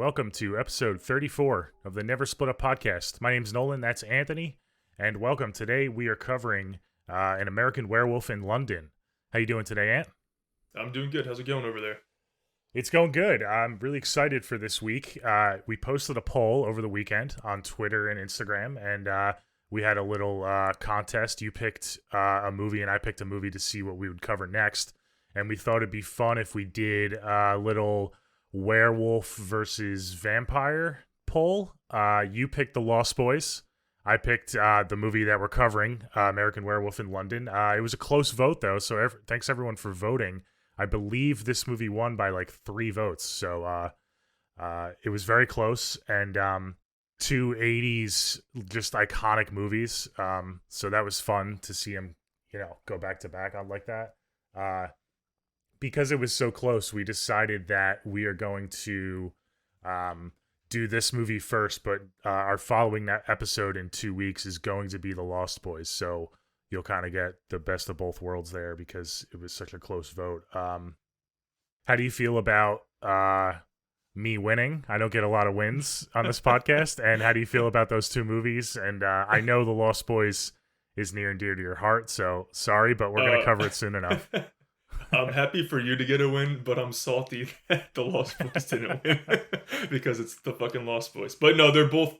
welcome to episode 34 of the Never Split Up podcast. My name's Nolan, that's Anthony, and welcome. Today we are covering an American Werewolf in London. How you doing today, Ant? I'm doing good. How's it going over there? It's going good. I'm really excited for this week. We posted a poll over the weekend on Twitter and Instagram, and we had a little contest. You picked a movie, and I picked a movie to see what we would cover next. And we thought it'd be fun if we did a little werewolf versus vampire poll. You picked The Lost Boys. I picked the movie that we're covering, American Werewolf in London. It was a close vote, though, so thanks everyone for voting. I believe this movie won by like 3 votes, so it was very close, and two 80s just iconic movies, so that was fun to see them, go back to back on like that. Because it was so close, we decided that we are going to do this movie first, but our following that episode in 2 weeks is going to be The Lost Boys, so you'll kind of get the best of both worlds there because it was such a close vote. How do you feel about me winning? I don't get a lot of wins on this podcast. And how do you feel about those 2 movies? And I know The Lost Boys is near and dear to your heart, so sorry, but we're going to cover it soon enough. I'm happy for you to get a win, but I'm salty that The Lost Boys didn't win because it's the fucking Lost Boys. But no, they're both,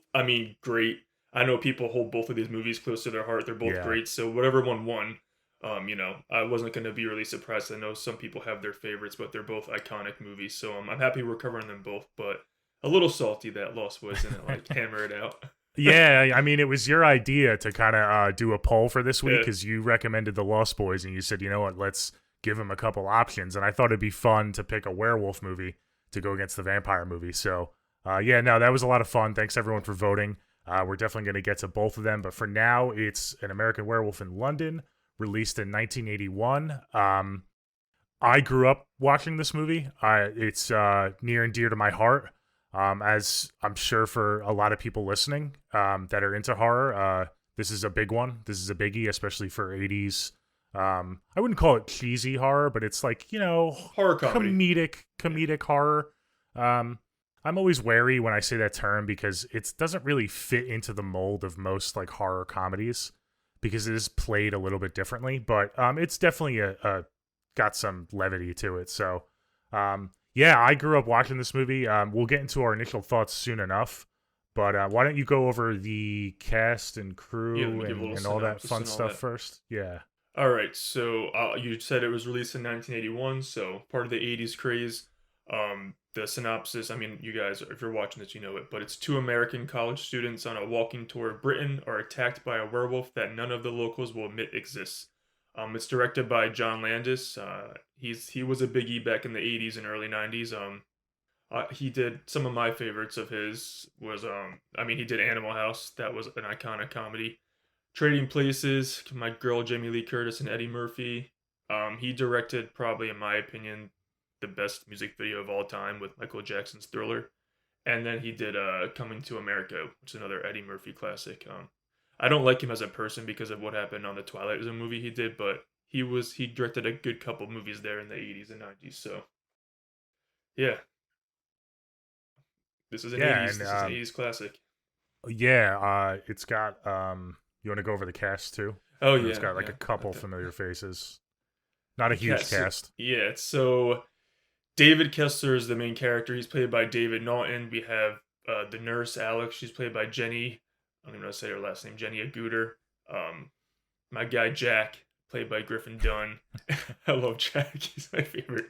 great. I know people hold both of these movies close to their heart. They're both great. So whatever one won, I wasn't going to be really surprised. I know some people have their favorites, but they're both iconic movies. So I'm happy we're covering them both, but a little salty that Lost Boys didn't hammer it out. Yeah, it was your idea to kind of do a poll for this week because you recommended The Lost Boys and you said, you know what, let's give them a couple options. And I thought it'd be fun to pick a werewolf movie to go against the vampire movie. So, that was a lot of fun. Thanks everyone for voting. We're definitely going to get to both of them, but for now, it's an American Werewolf in London, released in 1981. I grew up watching this movie. It's near and dear to my heart, as I'm sure for a lot of people listening that are into horror. This is a big one. This is a biggie, especially for 80s. I wouldn't call it cheesy horror, but it's like, horror comedy. comedic horror. I'm always wary when I say that term because it doesn't really fit into the mold of most like horror comedies because it is played a little bit differently, but it's definitely got some levity to it. So I grew up watching this movie. We'll get into our initial thoughts soon enough, but why don't you go over the cast and crew and all that fun stuff first? Yeah. All right. So you said it was released in 1981, so part of the 80s craze. The synopsis, you guys, if you're watching this, you know it, but it's 2 American college students on a walking tour of Britain are attacked by a werewolf that none of the locals will admit exists. It's directed by John Landis. He was a biggie back in the 80s and early 90s. He did some of my favorites of his was, he did Animal House. That was an iconic comedy. Trading Places, my girl Jamie Lee Curtis and Eddie Murphy. He directed, probably in my opinion, the best music video of all time with Michael Jackson's Thriller. And then he did Coming to America, which is another Eddie Murphy classic. I don't like him as a person because of what happened on the Twilight Zone movie he did, but he directed a good couple movies there in the 80s and 90s. So yeah. This is an 80s classic. Yeah, it's got you want to go over the cast too? Oh yeah. It's got like a couple familiar faces. Not a huge cast. So David Kessler is the main character. He's played by David Naughton. We have the nurse, Alex. She's played by Jenny. I don't even know how to say her last name. Jenny Agutter. My guy, Jack, played by Griffin Dunn. I love Jack. He's my favorite.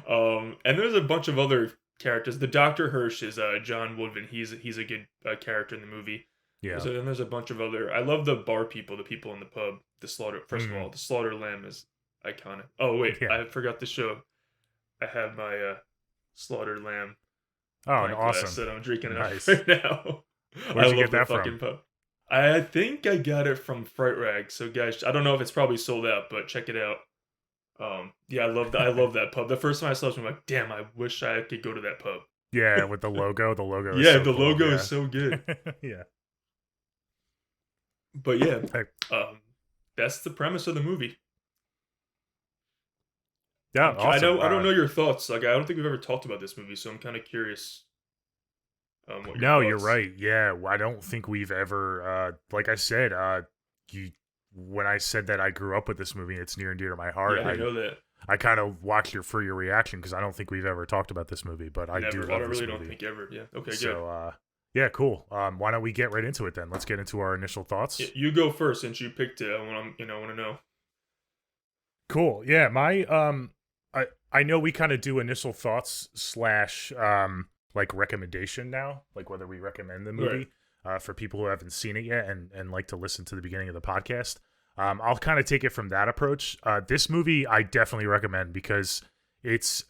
And there's a bunch of other characters. The Dr. Hirsch is John Woodvin. He's a good character in the movie. Yeah. So then there's a bunch of other... I love the bar people, the people in the pub. First of all, the Slaughter Lamb is iconic. Oh, wait. Yeah. I forgot to show... I have my slaughtered lamb. Oh, awesome! That I'm drinking it right now. Where'd you get that from? Pub. I think I got it from Fright Rag. So guys, I don't know if it's probably sold out, but check it out. I love that pub. The first time I saw it, I'm like, damn, I wish I could go to that pub. Yeah, with the logo. The logo is so cool. Logo is so good. Yeah. But yeah, that's the premise of the movie. Yeah, awesome. I don't know your thoughts. Like, I don't think we've ever talked about this movie, so I'm kind of curious. I don't know your thoughts. Like, I don't think we've ever talked about this movie, so I'm kind of curious. What your No, you're thoughts? right. Yeah, I don't think we've ever, like I said, you when I said that I grew up with this movie, it's near and dear to my Yeah, heart. I didn't know that. I kind of watched your reaction because I don't think we've ever talked about this movie, but I do Never. I love don't this really don't movie. think ever. Yeah. Okay, good. So, yeah, cool. Why don't we get right into it then? Let's get into our initial Yeah, thoughts. you go first since you picked it. I want to know. Cool. Yeah, my I know we kind of do initial thoughts slash like recommendation now, like whether we recommend the Right. movie for people who haven't seen it yet and like to listen to the beginning of the podcast. I'll kind of take it from that approach. This movie I definitely recommend because it's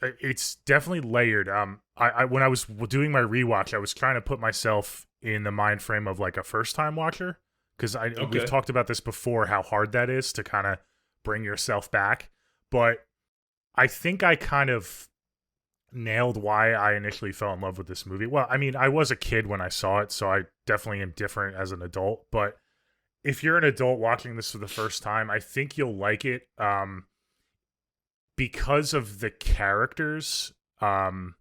definitely layered. I when I was doing my rewatch, I was trying to put myself in the mind frame of like a first time watcher because I we've Okay. talked about this before how hard that is to kind of bring yourself back. But I think I kind of nailed why I initially fell in love with this movie. Well, I mean, I was a kid when I saw it, so I definitely am different as an adult. But if you're an adult watching this for the first time, I think you'll like it because of the characters and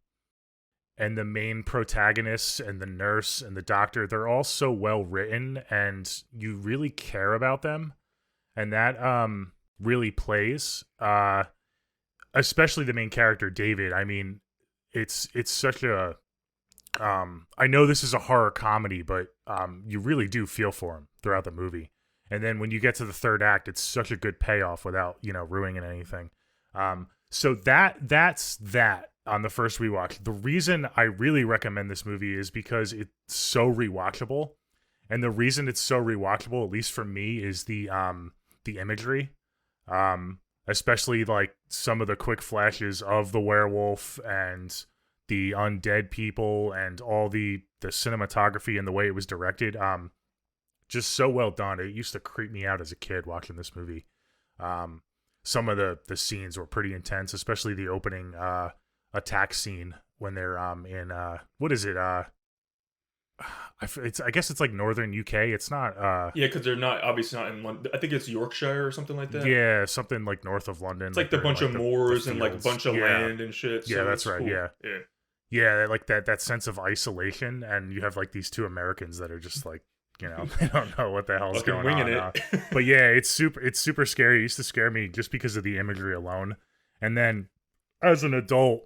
the main protagonists and the nurse and the doctor. They're all so well written, and you really care about them, and that really plays. Especially the main character David. I mean, it's such a I know this is a horror comedy, but you really do feel for him throughout the movie. And then when you get to the third act, it's such a good payoff without, ruining anything. So that's that on the first rewatch. The reason I really recommend this movie is because it's so rewatchable. And the reason it's so rewatchable, at least for me, is the imagery. Especially like some of the quick flashes of the werewolf and the undead people and all the cinematography and the way it was directed. Just so well done. It used to creep me out as a kid watching this movie. Um, some of the scenes were pretty intense, especially the opening attack scene when they're in what is it? I guess it's like northern UK. It's not Yeah, because they're not obviously not in London. I think it's Yorkshire or something like that. yeah, something like north of London. It's Like like the they're in bunch like of the moors and like a fields. bunch of Yeah, land and shit. yeah, So that's it's right. cool. Yeah, Yeah. yeah, like that sense of isolation, and you have like these two Americans that are just like they don't know what the hell's Fucking going winging on. it. But yeah, it's super scary. It used to scare me just because of the imagery alone, and then as an adult,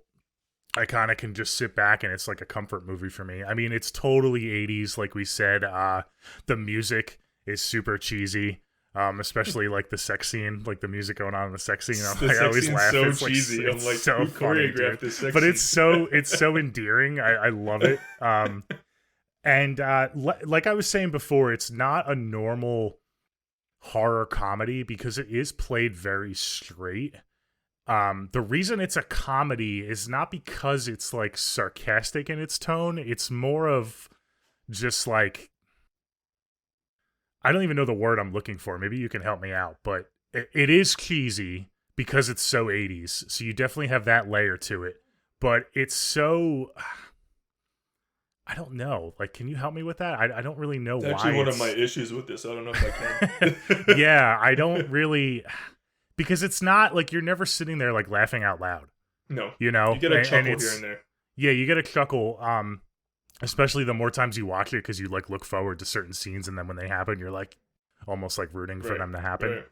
I kind of can just sit back and it's like a comfort movie for me. I mean, it's totally 80s, like we said. The music is super cheesy. Especially like the sex scene, like the music going on in the sex scene. The I sex always scene's laugh. so It's like cheesy. I'm it's like, so who funny, dude. choreographed this sex But scene? it's so endearing. I love it. And like I was saying before, it's not a normal horror comedy because it is played very straight. The reason it's a comedy is not because it's like sarcastic in its tone. It's more of just like I don't even know the word I'm looking for. Maybe you can help me out, but it is cheesy because it's so 80s. So you definitely have that layer to it. But it's so I don't know. Like, can you help me with that? I don't really know It's why actually one of my it's. issues with this. I don't know if I can. Yeah, I don't really because it's not like you're never sitting there like laughing out loud, No. you know, You get a and chuckle here it's and there. yeah, you get a chuckle. Especially the more times you watch it because you like look forward to certain scenes, and then when they happen, you're like almost like rooting for Right. them to happen. Right.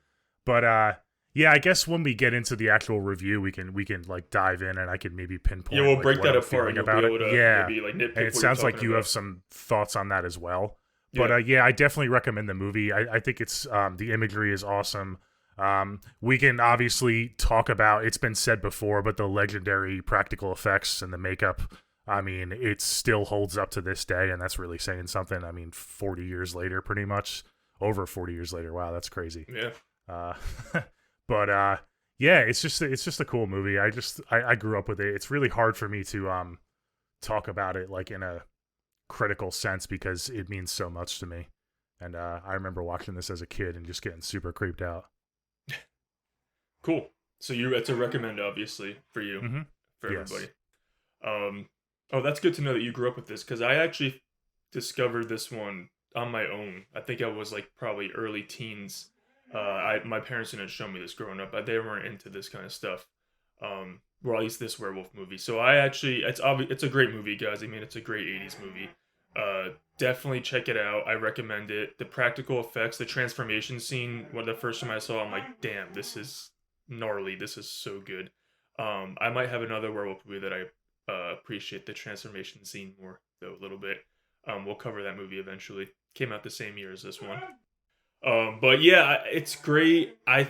But yeah, I guess when we get into the actual review, we can like dive in, and I can maybe pinpoint. Yeah, we'll like, break what that I'm apart feeling and you'll about be it. able to Yeah, maybe like nitpick and it what sounds you're like talking you have about. some thoughts on that as well. Yeah. But yeah, I definitely recommend the movie. I think it's the imagery is awesome. We can obviously talk about it's been said before, but the legendary practical effects and the makeup. I mean, it still holds up to this day, and that's really saying something. I mean, 40 years later, pretty much over 40 years later. Wow, that's crazy. Yeah. Uh, but yeah, it's just a cool movie. I grew up with it. It's really hard for me to talk about it like in a critical sense because it means so much to me. And I remember watching this as a kid and just getting super creeped out. Cool. So it's a recommend, obviously, for you, Mm-hmm. for Yes. everybody. Oh, that's good to know that you grew up with this because I actually discovered this one on my own. I think I was like probably early teens. My parents didn't show me this growing up. They weren't into this kind of stuff. Or at least this werewolf movie. So I actually, it's a great movie, guys. I mean, it's a great '80s movie. Definitely check it out. I recommend it. The practical effects, the transformation scene, when the first time I saw it, I'm like, damn, this is gnarly. This is so good. I might have another werewolf movie that I appreciate the transformation scene more, though, a little bit. We'll cover that movie eventually. Came out the same year as this one. But yeah, it's great. I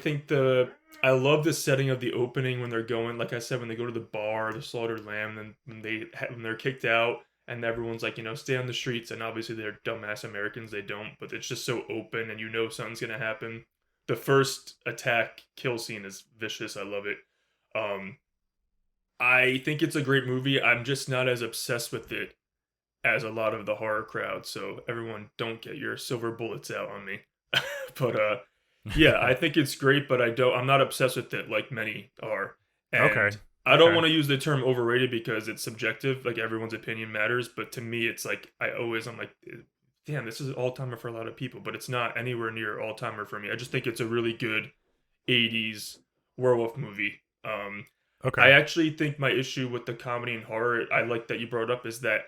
love the setting of the opening when they're going, like I said, when they go to the bar, the slaughtered lamb, and when they're kicked out, and everyone's like, stay on the streets, and obviously they're dumbass Americans, they don't, but it's just so open, and something's gonna happen. The first attack kill scene is vicious. I love it. Um, I think it's a great movie. I'm just not as obsessed with it as a lot of the horror crowd. So everyone, don't get your silver bullets out on me. But yeah, I think it's great, but I'm not obsessed with it like many are. And Okay. I don't want to use the term overrated because it's subjective, like everyone's opinion matters, but to me it's like I'm like, damn, this is an all-timer for a lot of people, but it's not anywhere near all-timer for me. I just think it's a really good 80s werewolf movie. Okay. I actually think my issue with the comedy and horror, I like that you brought up, is that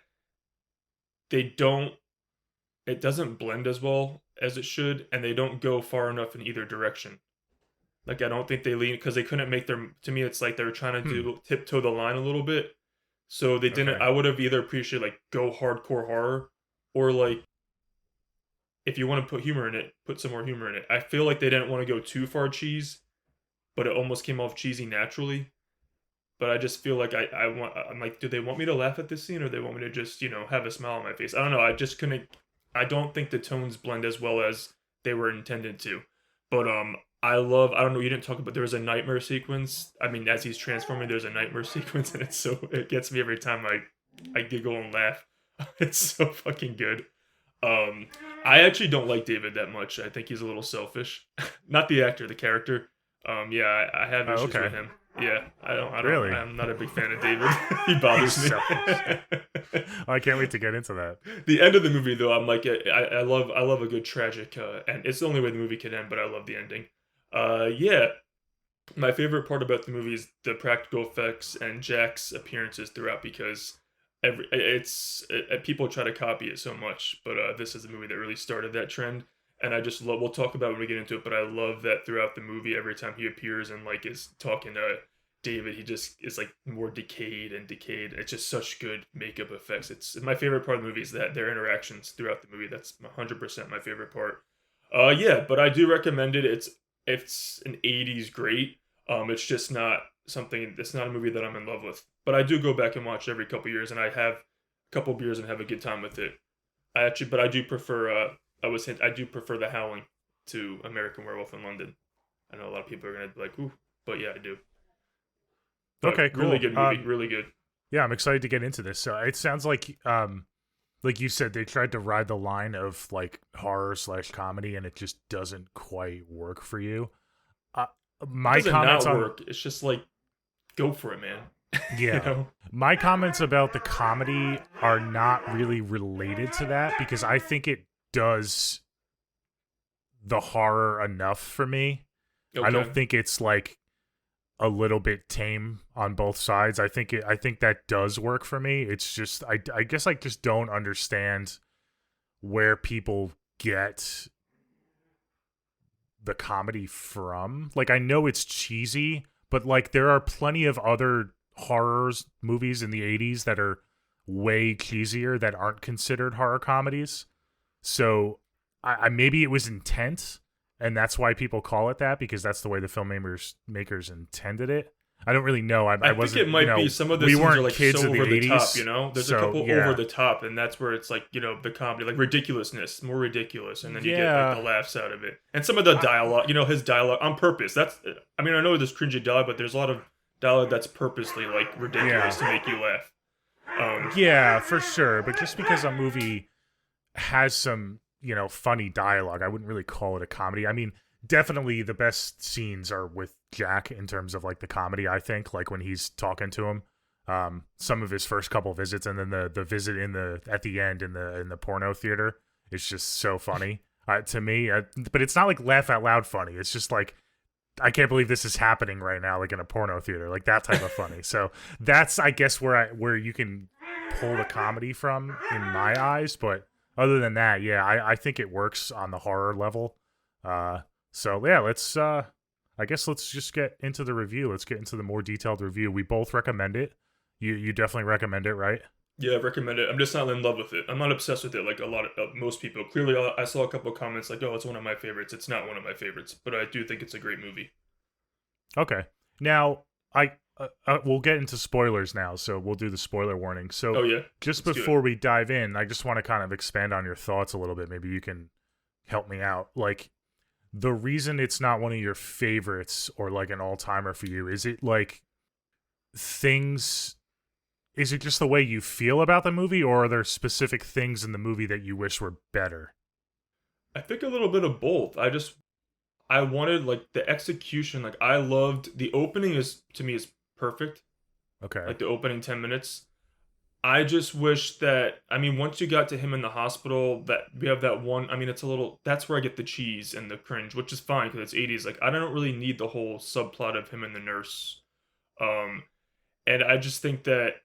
they don't it doesn't blend as well as it should, and they don't go far enough in either direction. Like, I don't think they lean, because they couldn't make to me, it's like they were trying to do tiptoe the line a little bit. So they didn't, Okay. I would have either appreciated, like, go hardcore horror, or, like, if you want to put humor in it, put some more humor in it. I feel like they didn't want to go too far cheese, but it almost came off cheesy naturally. But I just feel like I'm like, do they want me to laugh at this scene, or they want me to just, have a smile on my face? I don't know. I just couldn't, I don't think the tones blend as well as they were intended to. But I don't know, you didn't talk about, there was a nightmare sequence. I mean, as he's transforming, there's a nightmare sequence, and it gets me every time I giggle and laugh. It's so fucking good. I actually don't like David that much. I think he's a little selfish. Not the actor, the character. Yeah, I have issues okay. with him. Yeah, I don't. Really? I'm not a big fan of David. He bothers me. I can't wait to get into that. The end of the movie, though, I'm like, I love a good tragic, and it's the only way the movie can end. But I love the ending. Yeah, my favorite part about the movie is the practical effects and Jack's appearances throughout, because people try to copy it so much, but this is a movie that really started that trend. And I just love, we'll talk about it when we get into it, but I love that throughout the movie, every time he appears and like is talking to David, he just is like more decayed and decayed. It's just such good makeup effects. It's my favorite part of the movie is that their interactions throughout the movie. That's 100% my favorite part. Yeah, but I do recommend it. It's an 80s great. It's just not something, it's not a movie that I'm in love with. But I do go back and watch every couple years, and I have a couple beers and have a good time with it. But I do prefer I do prefer The Howling to American Werewolf in London. I know a lot of people are gonna be like, ooh, but yeah, I do. But Okay, cool. Really good movie, really good. Yeah, I'm excited to get into this. So it sounds like you said, they tried to ride the line of like horror/comedy, and it just doesn't quite work for you. My comments on work. It's just like, go for it, man. Yeah. My comments about the comedy are not really related to that, because I think it does the horror enough for me. Okay. I don't think it's like a little bit tame on both sides. I think that does work for me. It's just I guess I just don't understand where people get the comedy from. Like, I know it's cheesy, but like there are plenty of other horrors movies in the 80s that are way cheesier that aren't considered horror comedies. So I maybe it was intent, and that's why people call it that, because that's the way the makers intended it. I don't really know. I wasn't, think it might be some of the we scenes weren't are like kids so of the over the 80s, top, There's so, a couple yeah. over the top, and that's where it's like, the comedy, like ridiculousness, more ridiculous, and then you get like the laughs out of it. And some of the dialogue, his dialogue on purpose. I know there's cringy dialogue, but there's a lot of dialogue that's purposely like ridiculous to make you laugh. Yeah, for sure. But just because a movie has some, funny dialogue, I wouldn't really call it a comedy. I mean, definitely the best scenes are with Jack in terms of like the comedy, I think, like when he's talking to him. Some of his first couple visits, and then the visit at the end in the porno theater, it's just so funny to me. But it's not like laugh out loud funny. It's just like, I can't believe this is happening right now, like in a porno theater, like that type of funny. So that's, I guess, where you can pull the comedy from in my eyes. But other than that, yeah, I think it works on the horror level. So yeah, let's I guess let's just get into the review. Let's get into the more detailed review. We both recommend it. You definitely recommend it, right? Yeah, I recommend it. I'm just not in love with it. I'm not obsessed with it like a lot of most people. Clearly, I saw a couple of comments like, "Oh, it's one of my favorites." It's not one of my favorites, but I do think it's a great movie. Okay. Now, I we'll get into spoilers now, so we'll do the spoiler warning. So, Oh yeah, just let's do before it. we dive in, I just want to kind of expand on your thoughts a little bit. Maybe you can help me out. Like, the reason it's not one of your favorites or like an all-timer for you, is it like things is it just the way you feel about the movie, or are there specific things in the movie that you wish were better? I think a little bit of both. I wanted like the execution. Like I loved the opening is to me is perfect. Okay. Like the opening 10 minutes. I just wish that I mean once you got to him in the hospital that we have that one. I mean it's a little that's where I get the cheese and the cringe, which is fine because it's 80s. Like I don't really need the whole subplot of him and the nurse. Um, and I just think that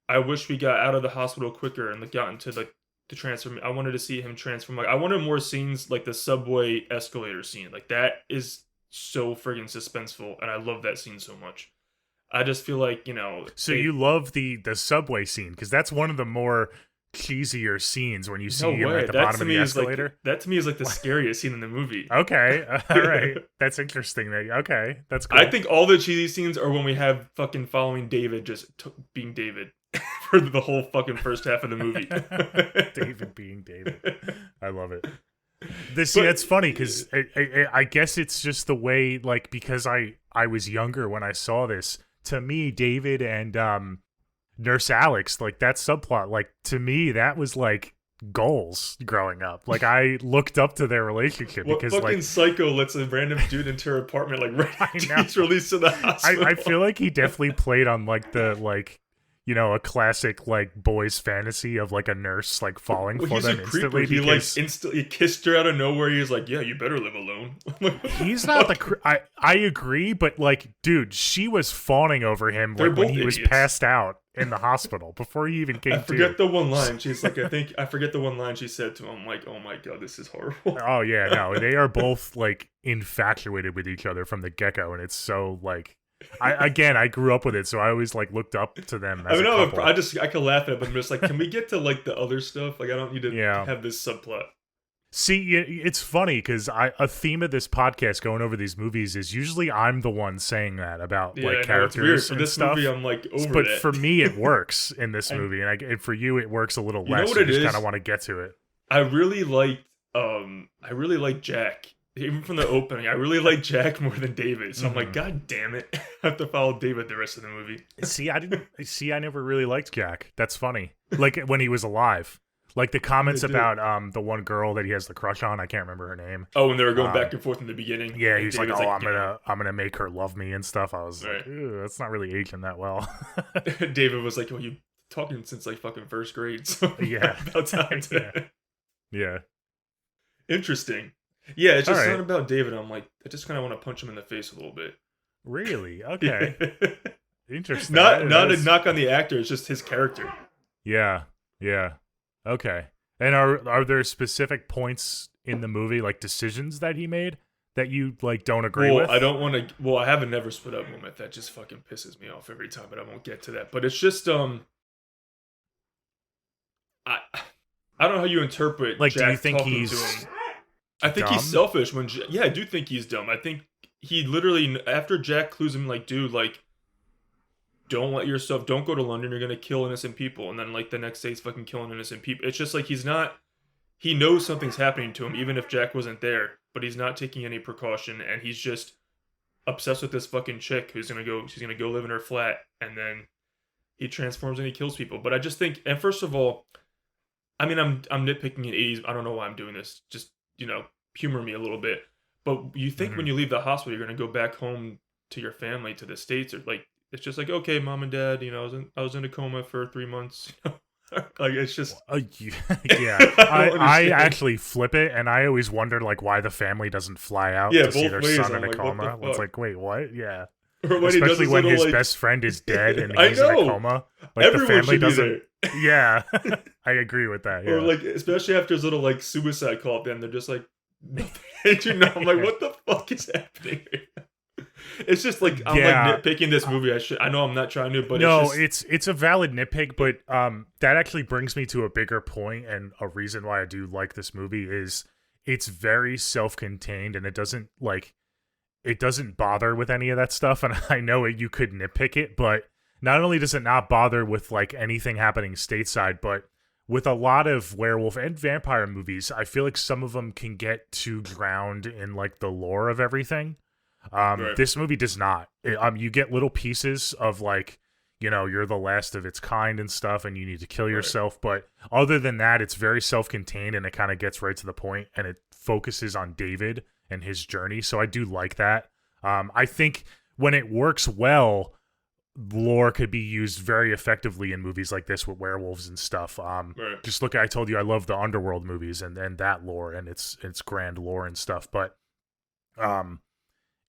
I wish we got out of the hospital quicker and like got into like the transform. I wanted to see him transform. Like I wanted more scenes like the subway escalator scene. Like that is so friggin' suspenseful, and I love that scene so much. I just feel like So you love the subway scene, because that's one of the more cheesier scenes when you see no him way. at the That bottom to of me the is like escalator. that to me is like the scariest scene in the movie. Okay, all right, that's interesting. Okay, that's cool. I think all the cheesy scenes are when we have fucking following David just being David for the whole fucking first half of the movie. David being David, I love it. It's funny because I guess it's just the way, like, because I was younger when I saw this. To me, David and Nurse Alex, like that subplot, like to me that was like goals growing up. Like I looked up to their relationship What because fucking like psycho lets a random dude into her apartment like right I after know. he's released to the hospital? I feel like he definitely played on like the a classic like boys fantasy of like a nurse like falling Well, for he's them a creeper. instantly. He like Because instantly kissed her out of nowhere. He's like, "Yeah, you better live alone." he's not I agree, but like, dude, she was fawning over him They're like when both he was idiots. passed out in the hospital before he even came I to. forget the one line. She's like, I forget the one line she said to him. I'm like, "Oh my god, this is horrible." Oh yeah, no, they are both like infatuated with each other from the get-go, and it's so like I grew up with it, so I always like looked up to them I as mean, a no, couple. I can laugh at it, but I'm just like, can we get to like the other stuff? Like, I don't need to Yeah. have this subplot. See, it's funny because a theme of this podcast going over these movies is usually I'm the one saying that about Yeah, like I know, it's characters weird. For and this stuff. movie, I'm like over But that. for me, it works in this I- movie, and for you, it works a little You know less. what You it just is? kind of want to get to it. I really liked Jack. Even from the opening, I really like Jack more than David. So I'm like, God damn it. I have to follow David the rest of the movie. I never really liked Jack. That's funny. Like when he was alive. Like the comments about the one girl that he has the crush on, I can't remember her name. Oh, when they were going back and forth in the beginning. Yeah, and he's like, David's "Oh, I'm gonna make her love me and stuff." I was like, Right. "Ew, that's not really aging that well." David was like, well, you talking since like fucking first grade. So Yeah. about time to... Yeah. Interesting. Yeah, it's just All right. something about David. I'm like, I just kind of want to punch him in the face a little bit. Really? Okay. Interesting. not a That's- knock on the actor. It's just his character. Yeah. Yeah. Okay. And are there specific points in the movie, like decisions that he made, that you like don't agree Well, with? I don't want to. Well, I have a never split up moment that just fucking pisses me off every time, but I won't get to that. But it's just I don't know how you interpret Like, Jack do you think talking he's to him. I think he's dumb? selfish when. Yeah, I do think he's dumb. I think he literally after Jack clues him like, dude, like, don't let yourself, don't go to London. You're gonna kill innocent people, and then like the next day he's fucking killing innocent people. It's just like he's not. He knows something's happening to him, even if Jack wasn't there, but he's not taking any precaution, and he's just obsessed with this fucking chick she's gonna go live in her flat, and then he transforms and he kills people. But I just think, and first of all, I mean, I'm nitpicking in 80s. I don't know why I'm doing this. Just humor me a little bit. But you think when you leave the hospital, you're gonna go back home to your family, to the States, or like it's just like, okay, mom and dad, I was in a coma for 3 months. Like it's just yeah. I actually flip it, and I always wondered like why the family doesn't fly out to see both their ways. son I'm in a like, what the coma. It's fuck? like, wait, what? Yeah. Or when he does especially his when little his like, best friend is dead and I he's in a know coma. Like the everyone family should be doesn't. there. Yeah, I agree with that. Or Yeah. like, especially after his little like suicide call at the end, they're just like, nothing. You know, I'm like, what the fuck is happening here? It's just like I'm like Yeah. nitpicking this movie. I know I'm not trying to, but it's No, just it's a valid nitpick, but that actually brings me to a bigger point, and a reason why I do like this movie is it's very self-contained, and it doesn't bother with any of that stuff. And I know you could nitpick it, but not only does it not bother with like anything happening stateside, but with a lot of werewolf and vampire movies, I feel like some of them can get too drowned in like the lore of everything. right. This movie does not. You get little pieces of like, you're the last of its kind and stuff, and you need to kill Right. yourself. But other than that, it's very self-contained, and it kind of gets right to the point, and it focuses on David and his journey. So I do like that. I think when it works well, lore could be used very effectively in movies like this with werewolves and stuff. Right. Just look, I told you I love the Underworld movies and that lore and its grand lore and stuff, but um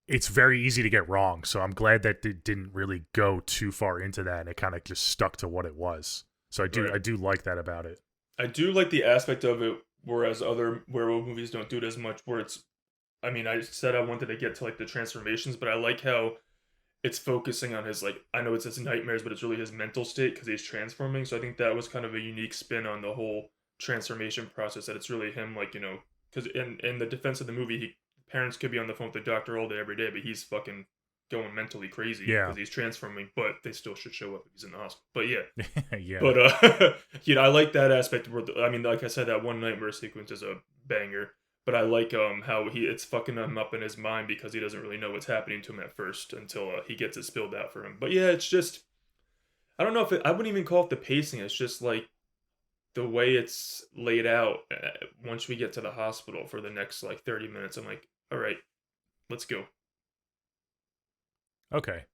it's very easy to get wrong. So I'm glad that it didn't really go too far into that, and it kind of just stuck to what it was. So Right. I do like that about it. I do like the aspect of it, whereas other werewolf movies don't do it as much. Where it's, I mean, I said I wanted to get to like the transformations, but I like how it's focusing on his like, I know it's his nightmares, but it's really his mental state because he's transforming. So I think that was kind of a unique spin on the whole transformation process. That it's really him, like, because in the defense of the movie, parents could be on the phone with the doctor all day every day, but he's fucking going mentally crazy Yeah. because he's transforming. But they still should show up if he's in the hospital. But yeah. Yeah. But I like that aspect where I mean, like I said, that one nightmare sequence is a banger. But I like how it's fucking him up in his mind because he doesn't really know what's happening to him at first until he gets it spilled out for him. But yeah, it's just, I don't know if I wouldn't even call it the pacing. It's just like the way it's laid out. Once we get to the hospital for the next like 30 minutes, I'm like, all right, let's go. Okay.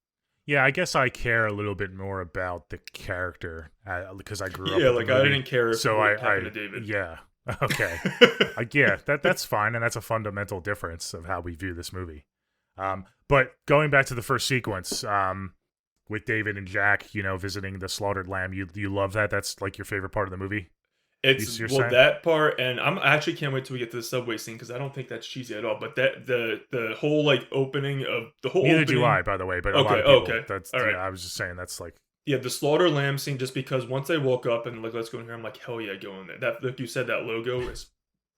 Yeah, I guess I care a little bit more about the character because I grew up Yeah, with like the I movie. didn't care So what happened to David. yeah. Okay. Yeah, that's fine, and that's a fundamental difference of how we view this movie. But going back to the first sequence, with David and Jack, visiting the slaughtered lamb, you love that? That's like your favorite part of the movie? You're saying? That part, and I actually can't wait till we get to the subway scene because I don't think that's cheesy at all. But that the whole like opening of the whole Neither do opening. I, by the way, but a lot Okay, of people. okay, That's all right. yeah. I was just saying that's like Yeah, the slaughter lamb scene. Just because once I woke up and like let's go in here, I'm like hell yeah, go in there. That like you said, that logo is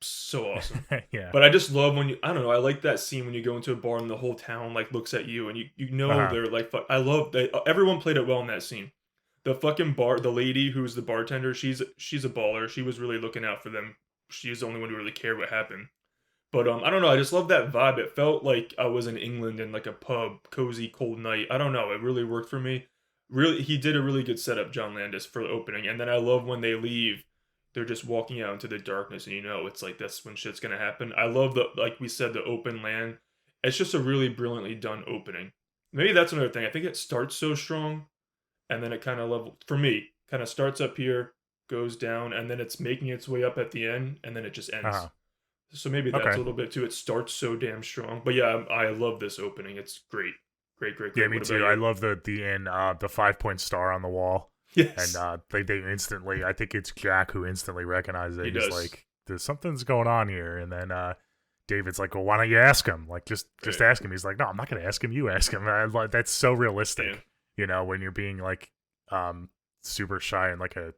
so awesome. yeah. But I just love when I don't know, I like that scene when you go into a bar and the whole town like looks at you and you know Uh-huh. they're like I love that everyone played it well in that scene. The fucking the lady who's the bartender, she's a baller. She was really looking out for them. She's the only one who really cared what happened. But I don't know, I just love that vibe. It felt like I was in England in like a pub, cozy, cold night. I don't know, it really worked for me. Really, he did a really good setup, John Landis, for the opening. And then I love when they leave, they're just walking out into the darkness, and it's like that's when shit's gonna happen. I love like we said, the open land. It's just a really brilliantly done opening. Maybe that's another thing. I think it starts so strong, and then it kind of level for me, kind of starts up here, goes down, and then it's making its way up at the end, and then it just ends. Uh-huh. So maybe that's Okay. a little bit too. It starts so damn strong, but yeah, I love this opening. It's great, great, great, great. Yeah, me too. I love the end, the 5-point star on the wall. Yes, And they instantly, I think it's Jack who instantly recognizes it. He He's does. like, "There's something's going on here." And then David's like, "Well, why don't you ask him? Like, just Right. ask him." He's like, "No, I'm not gonna ask him. You ask him." Like, that's so realistic. Yeah. When you're being like super shy in like a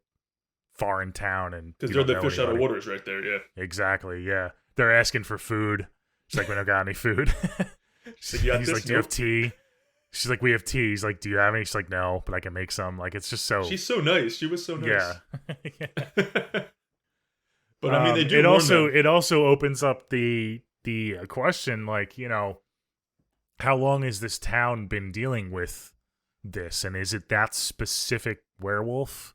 foreign town and Because you they're don't the know fish out of anybody. waters right there. Yeah. Exactly. Yeah, they're asking for food. She's like, "We don't got any food." She's like, "You got He's this?" like, "Do you have Nope. tea?" She's like, "We have tea." He's like, "Do you have any?" She's like, "No, but I can make some." Like, it's just so. She's so nice. She was so nice. Yeah. Yeah. But I mean, they do. It also opens up the question, like, how long has this town been dealing with this, and is it that specific werewolf,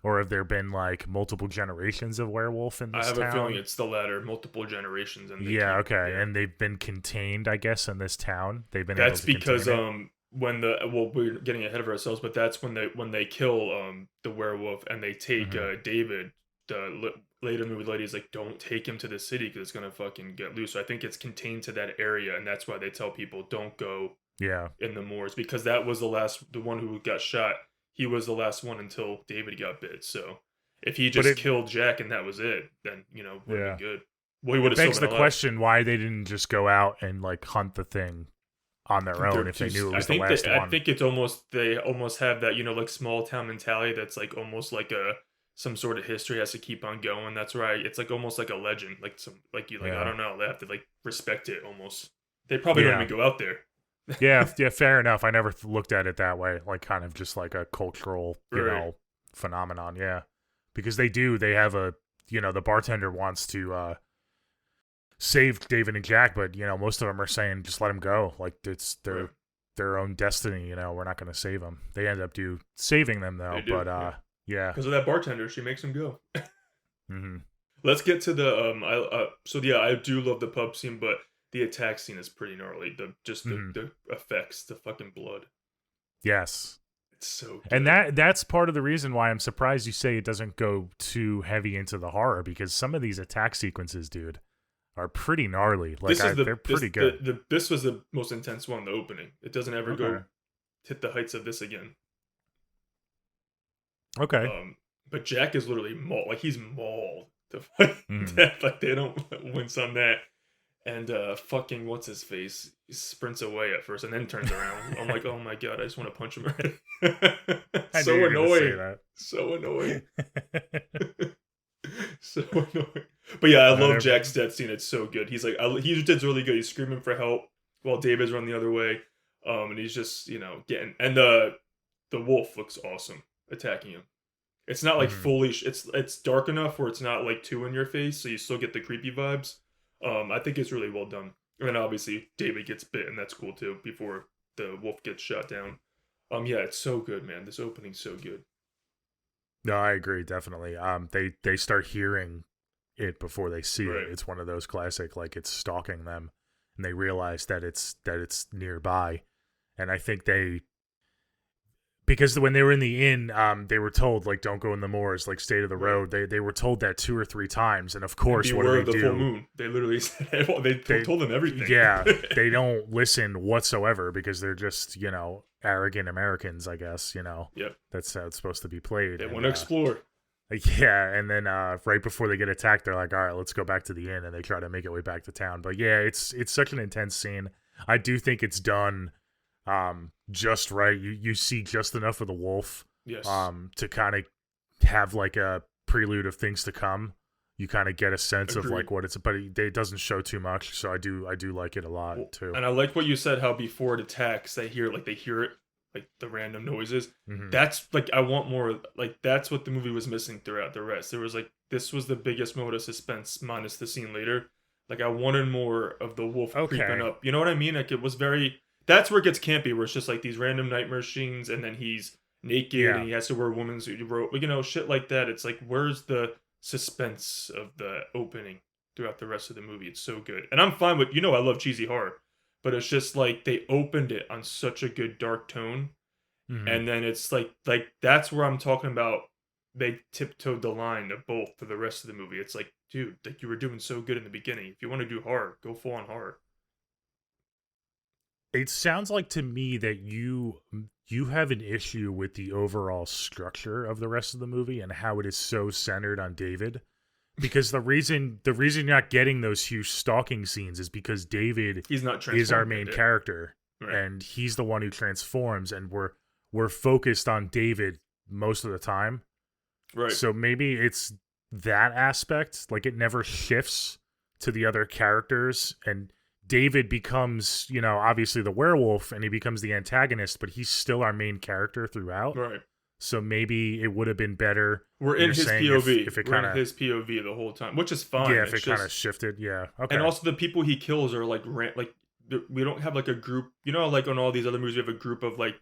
or have there been like multiple generations of werewolf in I this have town? a feeling it's the latter, multiple generations, and Yeah, okay, yeah. and they've been contained, I guess, in this town. They've been That's able to because contain it. when we're getting ahead of ourselves, but that's when they kill the werewolf and they take Mhm. David. Later movie lady's like, don't take him to the city because it's gonna fucking get loose. So I think it's contained to that area, and that's why they tell people don't go Yeah. in the moors, because that was the one who got shot. He was the last one until David got bit. So if he But just it killed Jack and that was it, then would have yeah. been good. Well, he would It have still begs been the alive. question why they didn't just go out and like hunt the thing on I their think they're own if too. they knew it I was the think last I one. think it's almost they almost have that like small town mentality that's like almost like a some sort of history has to keep on going. That's right. It's like almost like a legend. Like some like you like I Yeah. don't know. They have to like respect it almost. They probably don't Yeah. even go out there. Yeah, yeah, fair enough. I never looked at it that way, like kind of just like a cultural, Right. phenomenon. Yeah, because they have the bartender wants to save David and Jack, but most of them are saying just let him go. Like it's Right. their own destiny. We're not going to save them. They end up saving them They though, do. but Yeah. yeah. Because of that bartender, she makes him go. Hmm. Let's get to the so yeah, I do love the pub scene, but the attack scene is pretty gnarly. Hmm. The effects, the fucking blood. Yes. It's so And good. that's part of the reason why I'm surprised you say it doesn't go too heavy into the horror, because some of these attack sequences, dude, are pretty gnarly. Like they're pretty good. This was the most intense one, the opening. It doesn't ever Okay. go hit the heights of this again. Okay. But Jack is literally mauled. Like he's mauled to fucking Mhm. death. Like they don't wince on that. And fucking what's his face? He sprints away at first and then turns around. I'm like, oh my god, I just want to punch him right. I knew So you were gonna say annoying. So annoying. that. So annoying. But yeah, I love Whatever. Jack's death scene. It's so good. He's like, he did really good. He's screaming for help while David's running the other way. And he's just getting, and the wolf looks awesome attacking him. It's not like Mhm. fully. It's dark enough where it's not like too in your face, so you still get the creepy vibes. I think it's really well done. And then obviously David gets bit, and that's cool too. Before the wolf gets shot down. Yeah, it's so good, man. This opening's so good. No, I agree definitely. They start hearing it before they see it. Right. It's one of those classic, like it's stalking them, and they realize that it's nearby. And I think because when they were in the inn, they were told like don't go in the moors, like stay to the Right. road. They were told that 2 or 3 times, and of And course, what do beware they of the full do? moon. They literally said they They told them everything. yeah, they don't listen whatsoever because they're just arrogant Americans, I guess. Yep. That's how it's supposed to be played. They And want to explore. yeah, and then right before they get attacked, they're like, all right, let's go back to the inn, and they try to make it way back to town. But yeah, it's such an intense scene. I do think it's done just right. You see just enough of the wolf Yes. to kind of have like a prelude of things to come. You kind of get a sense of Agreed. like what it's, but it doesn't show too much. So I do like it a lot too. And I like what you said, how before it attacks, they hear it, like the random noises. Hmm. That's like I want more. Like that's what the movie was missing throughout the rest. There was like this was the biggest moment of suspense minus the scene later. Like I wanted more of the wolf creeping Okay, up. You know what I mean? Like it was very. That's where it gets campy, where it's just like these random nightmare scenes, and then he's naked and yeah, he has to wear a woman's robe. Shit like that. It's like where's the suspense of the opening throughout the rest of the movie? It's so good, and I'm fine with I love cheesy horror, but it's just like they opened it on such a good dark tone, hmm and then it's like that's where I'm talking about. They tiptoed the line of both for the rest of the movie. It's like, dude, like you were doing so good in the beginning. If you want to do horror, go full on horror. it sounds like to me that you have an issue with the overall structure of the rest of the movie and how it is so centered on David. Because the reason you're not getting those huge stalking scenes is because David He's not is our transformed main yet. character, Right. and he's the one who transforms, and we're focused on David most of the time. Right. So maybe it's that aspect, like it never shifts to the other characters, and David becomes, obviously the werewolf, and he becomes the antagonist, but he's still our main character throughout. Right. So maybe it would have been better. We're in You're his saying POV. if it We're kind in of his POV the whole time, which is fine. yeah, It's if it kind of just shifted, yeah, okay, and also the people he kills are like we don't have like a group. Like on all these other movies, we have a group of like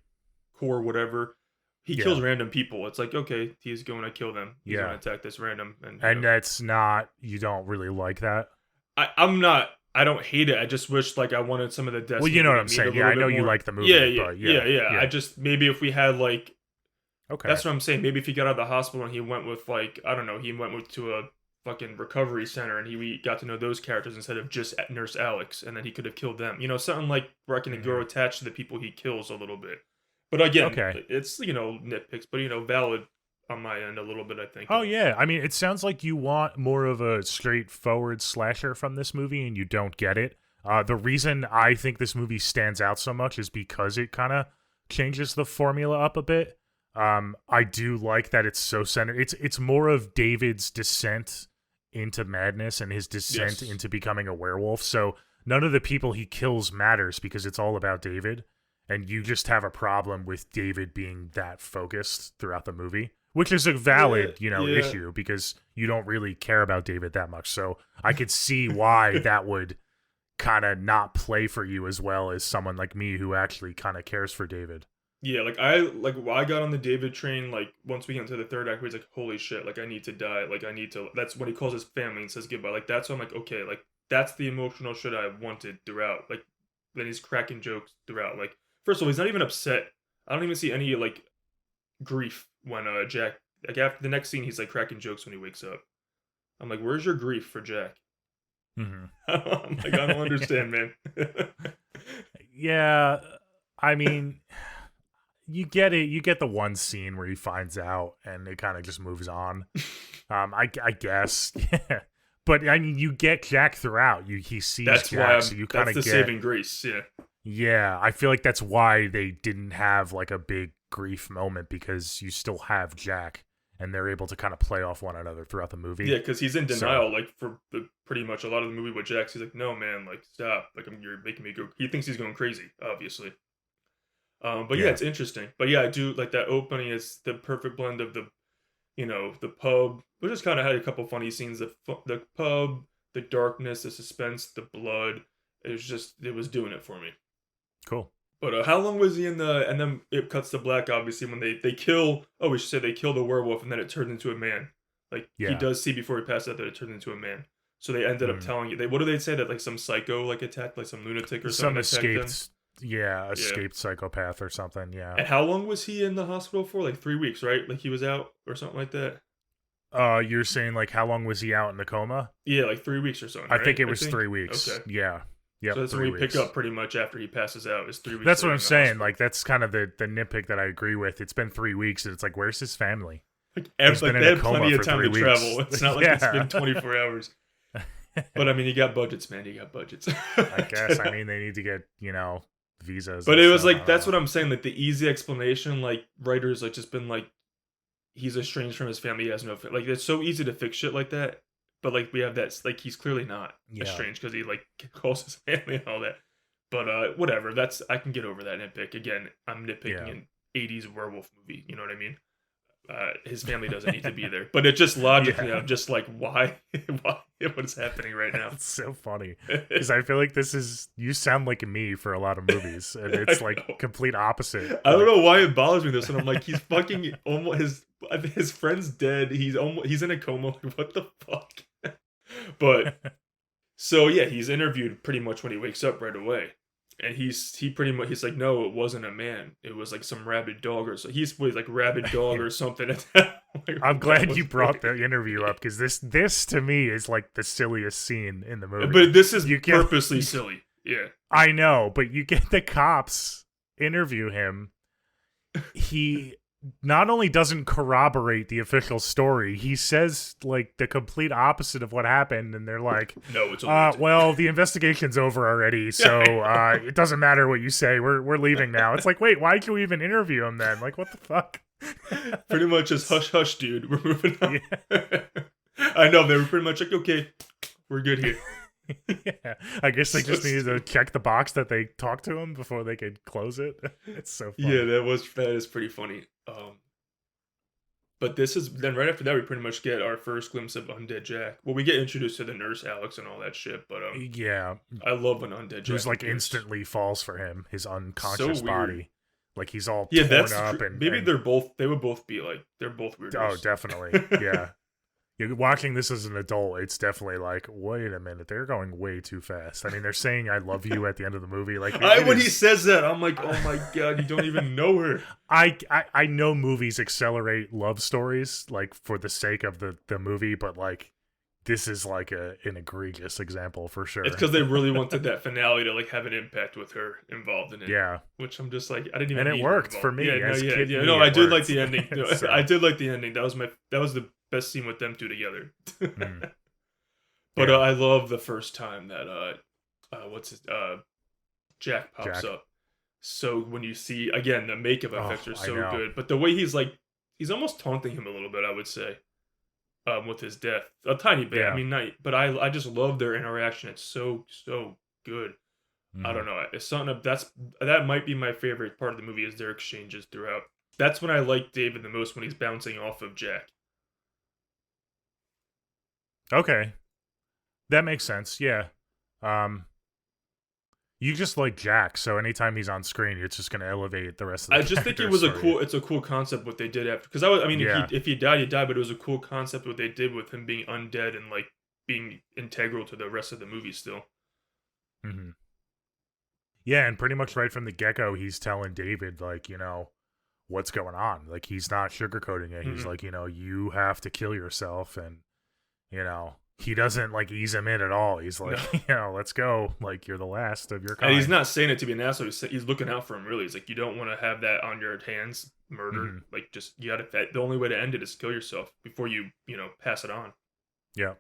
core whatever. He kills yeah, random people. It's like okay, he's going to kill them. He's going yeah, to attack this random, and and that's not you don't really like that. I'm not. I don't hate it. I just wish like I wanted some of the deaths. Well, you know what I'm maybe a saying. Yeah, little I know bit you more. like the Yeah, movie, but yeah, yeah. I yeah, just maybe if we had like okay, that's what I'm saying. Maybe if he got out of the hospital and he went with like I don't know, he went with to a fucking recovery center, and we got to know those characters instead of just Nurse Alex, and then he could have killed them. You know, something like where I can grow attached to the people he kills a little bit. But again, Okay. it's, you know, nitpicks, but, you know, valid on my end a little bit, I think. Oh yeah, I mean, it sounds like you want more of a straightforward slasher from this movie, and you don't get it. The reason I think this movie stands out so much is because it kind of changes the formula up a bit. I do like that it's so centered. It's more of David's descent into madness and his descent into becoming a werewolf. So none of the people he kills matters because it's all about David, and you just have a problem with David being that focused throughout the movie, which is a valid, issue because you don't really care about David that much. So I could see why that would kind of not play for you as well as someone like me who actually kind of cares for David. Yeah, I got on the David train, like, once we get into the third act, where he's like, holy shit, like, I need to die, like, I need to, that's when he calls his family and says goodbye, like, that's when I'm like, okay, like, that's the emotional shit I wanted throughout, like, then he's cracking jokes throughout, like, first of all, he's not even upset, I don't even see any, like, grief when, Jack, like, after the next scene, he's, like, cracking jokes when he wakes up. I'm like, where's your grief for Jack? Mm-hmm. I'm like, I don't understand, man. Yeah, I mean... You get it. You get the one scene where he finds out, and it kind of just moves on. I guess, yeah. But I mean, you get Jack throughout. He sees that's Jack, so you kind of get saving grace. Yeah, yeah. I feel like that's why they didn't have like a big grief moment because you still have Jack, and they're able to kind of play off one another throughout the movie. Yeah, because he's in denial, like for pretty much a lot of the movie with Jack. He's like, "No, man, like stop! Like you're making me go." He thinks he's going crazy, obviously. But yeah, it's interesting. But yeah, I do like that opening is the perfect blend of the, you know, the pub. We just kind of had a couple funny scenes. The pub, the darkness, the suspense, the blood. It was doing it for me. Cool. But how long was he in the? And then it cuts to black. Obviously, when they kill. Oh, we should say they kill the werewolf, and then it turns into a man. Like he does see before he passes out that it turns into a man. So they ended up telling you. What do they say that like some psycho like attacked, like some lunatic or something? Some escaped. Yeah, escaped psychopath or something, yeah. And how long was he in the hospital for? Like 3 weeks, right? Like he was out or something like that? You're saying like how long was he out in the coma? Yeah, like 3 weeks or something, I think it was 3 weeks. Okay. Yeah. Yep, so that's when we pick up pretty much after he passes out is 3 weeks. That's what I'm saying. Hospital. Like that's kind of the nitpick that I agree with. It's been 3 weeks and it's like, where's his family? Like they had plenty of time to travel. It's not like it's been 24 hours. But I mean, you got budgets, man. You got budgets. I guess. I mean, they need to get, visas. But it was like, that's what I'm saying. Like the easy explanation, like writers like just been like, he's estranged from his family. He has no, like it's so easy to fix shit like that. But like we have that, like he's clearly not estranged because he like calls his family and all that. But whatever. I can get over that nitpick. Again, I'm nitpicking an 80s werewolf movie. You know what I mean? His family doesn't need to be there, but it just logically, I'm just like, why, what is happening right now? It's so funny because I feel like you sound like me for a lot of movies, and it's like complete opposite. I don't know why it bothers me this, and I'm like, he's fucking almost his friend's dead. He's in a coma. Like, what the fuck? But so yeah, he's interviewed pretty much when he wakes up right away. And he pretty much he's like, no, it wasn't a man. It was like some rabid dog or so. He's with like rabid dog or something. Like, I'm glad you brought the interview up because this to me is like the silliest scene in the movie. But this is purposely silly. Yeah, I know. But you get the cops interview him. He not only doesn't corroborate the official story, he says like the complete opposite of what happened, and they're like, "No, it's well, the investigation's over already, so it doesn't matter what you say. We're leaving now." It's like, wait, why can we even interview him then? Like, what the fuck? Pretty much just hush, hush, dude. We're moving on. Yeah. I know they were pretty much like, okay, we're good here. Yeah, I guess they just needed to check the box that they talked to him before they could close it. It's so funny. Yeah, that is pretty funny. But this is then right after that we pretty much get our first glimpse of Undead Jack. Well, we get introduced to the nurse Alex and all that shit, but yeah, I love when Undead Jack who's like appears. Instantly falls for him, his unconscious body. Like he's all torn up and maybe they're both weirdos. Oh, definitely. Yeah. You're watching this as an adult, it's definitely like, wait a minute, they're going way too fast. I mean, they're saying "I love you" at the end of the movie. Like, when he says that, I'm like, oh my god, you don't even know her. I know movies accelerate love stories like for the sake of the movie, but like, this is like an egregious example for sure. It's because they really wanted that finale to like have an impact with her involved in it. Yeah, Which I'm just like, I didn't even. and it need her worked for involved. me. Yeah, As no, yeah, kid yeah. me, No, I it did like worked. the ending. No, So, I did like the ending. That was the best scene with them two together. mm, But yeah, I love the first time that what's his Jack pops Jack. up. So when you see again, the makeup Oh, effects are I so know. good, but the way he's almost taunting him a little bit, I would say, with his death, a tiny bit. I Yeah. mean, not, but I just love their interaction. It's so good. I Hmm. don't know. It's something that might be my favorite part of the movie is their exchanges throughout. That's when I like David the most, when he's bouncing off of Jack. Okay, that makes sense. Yeah. Um, you just like Jack, so anytime he's on screen, it's just gonna elevate the rest of I the just think it characters was for you. it's a cool concept what they did after, because I mean, Yeah. if he died, he died, but it was a cool concept what they did with him being undead and like being integral to the rest of the movie still. Hmm. Yeah, and pretty much right from the get-go, he's telling David, like, what's going on. Like, he's not sugarcoating it. He's Mm-mm. like, you have to kill yourself. And, he doesn't, like, ease him in at all. He's like, No. let's go. Like, you're the last of your And he's kind. not saying it to be an asshole. He's looking out for him. Really, he's like, you don't want to have that on your hands, murder. Hmm. Like, just you got to. The only way to end it is kill yourself before you pass it on. Yeah.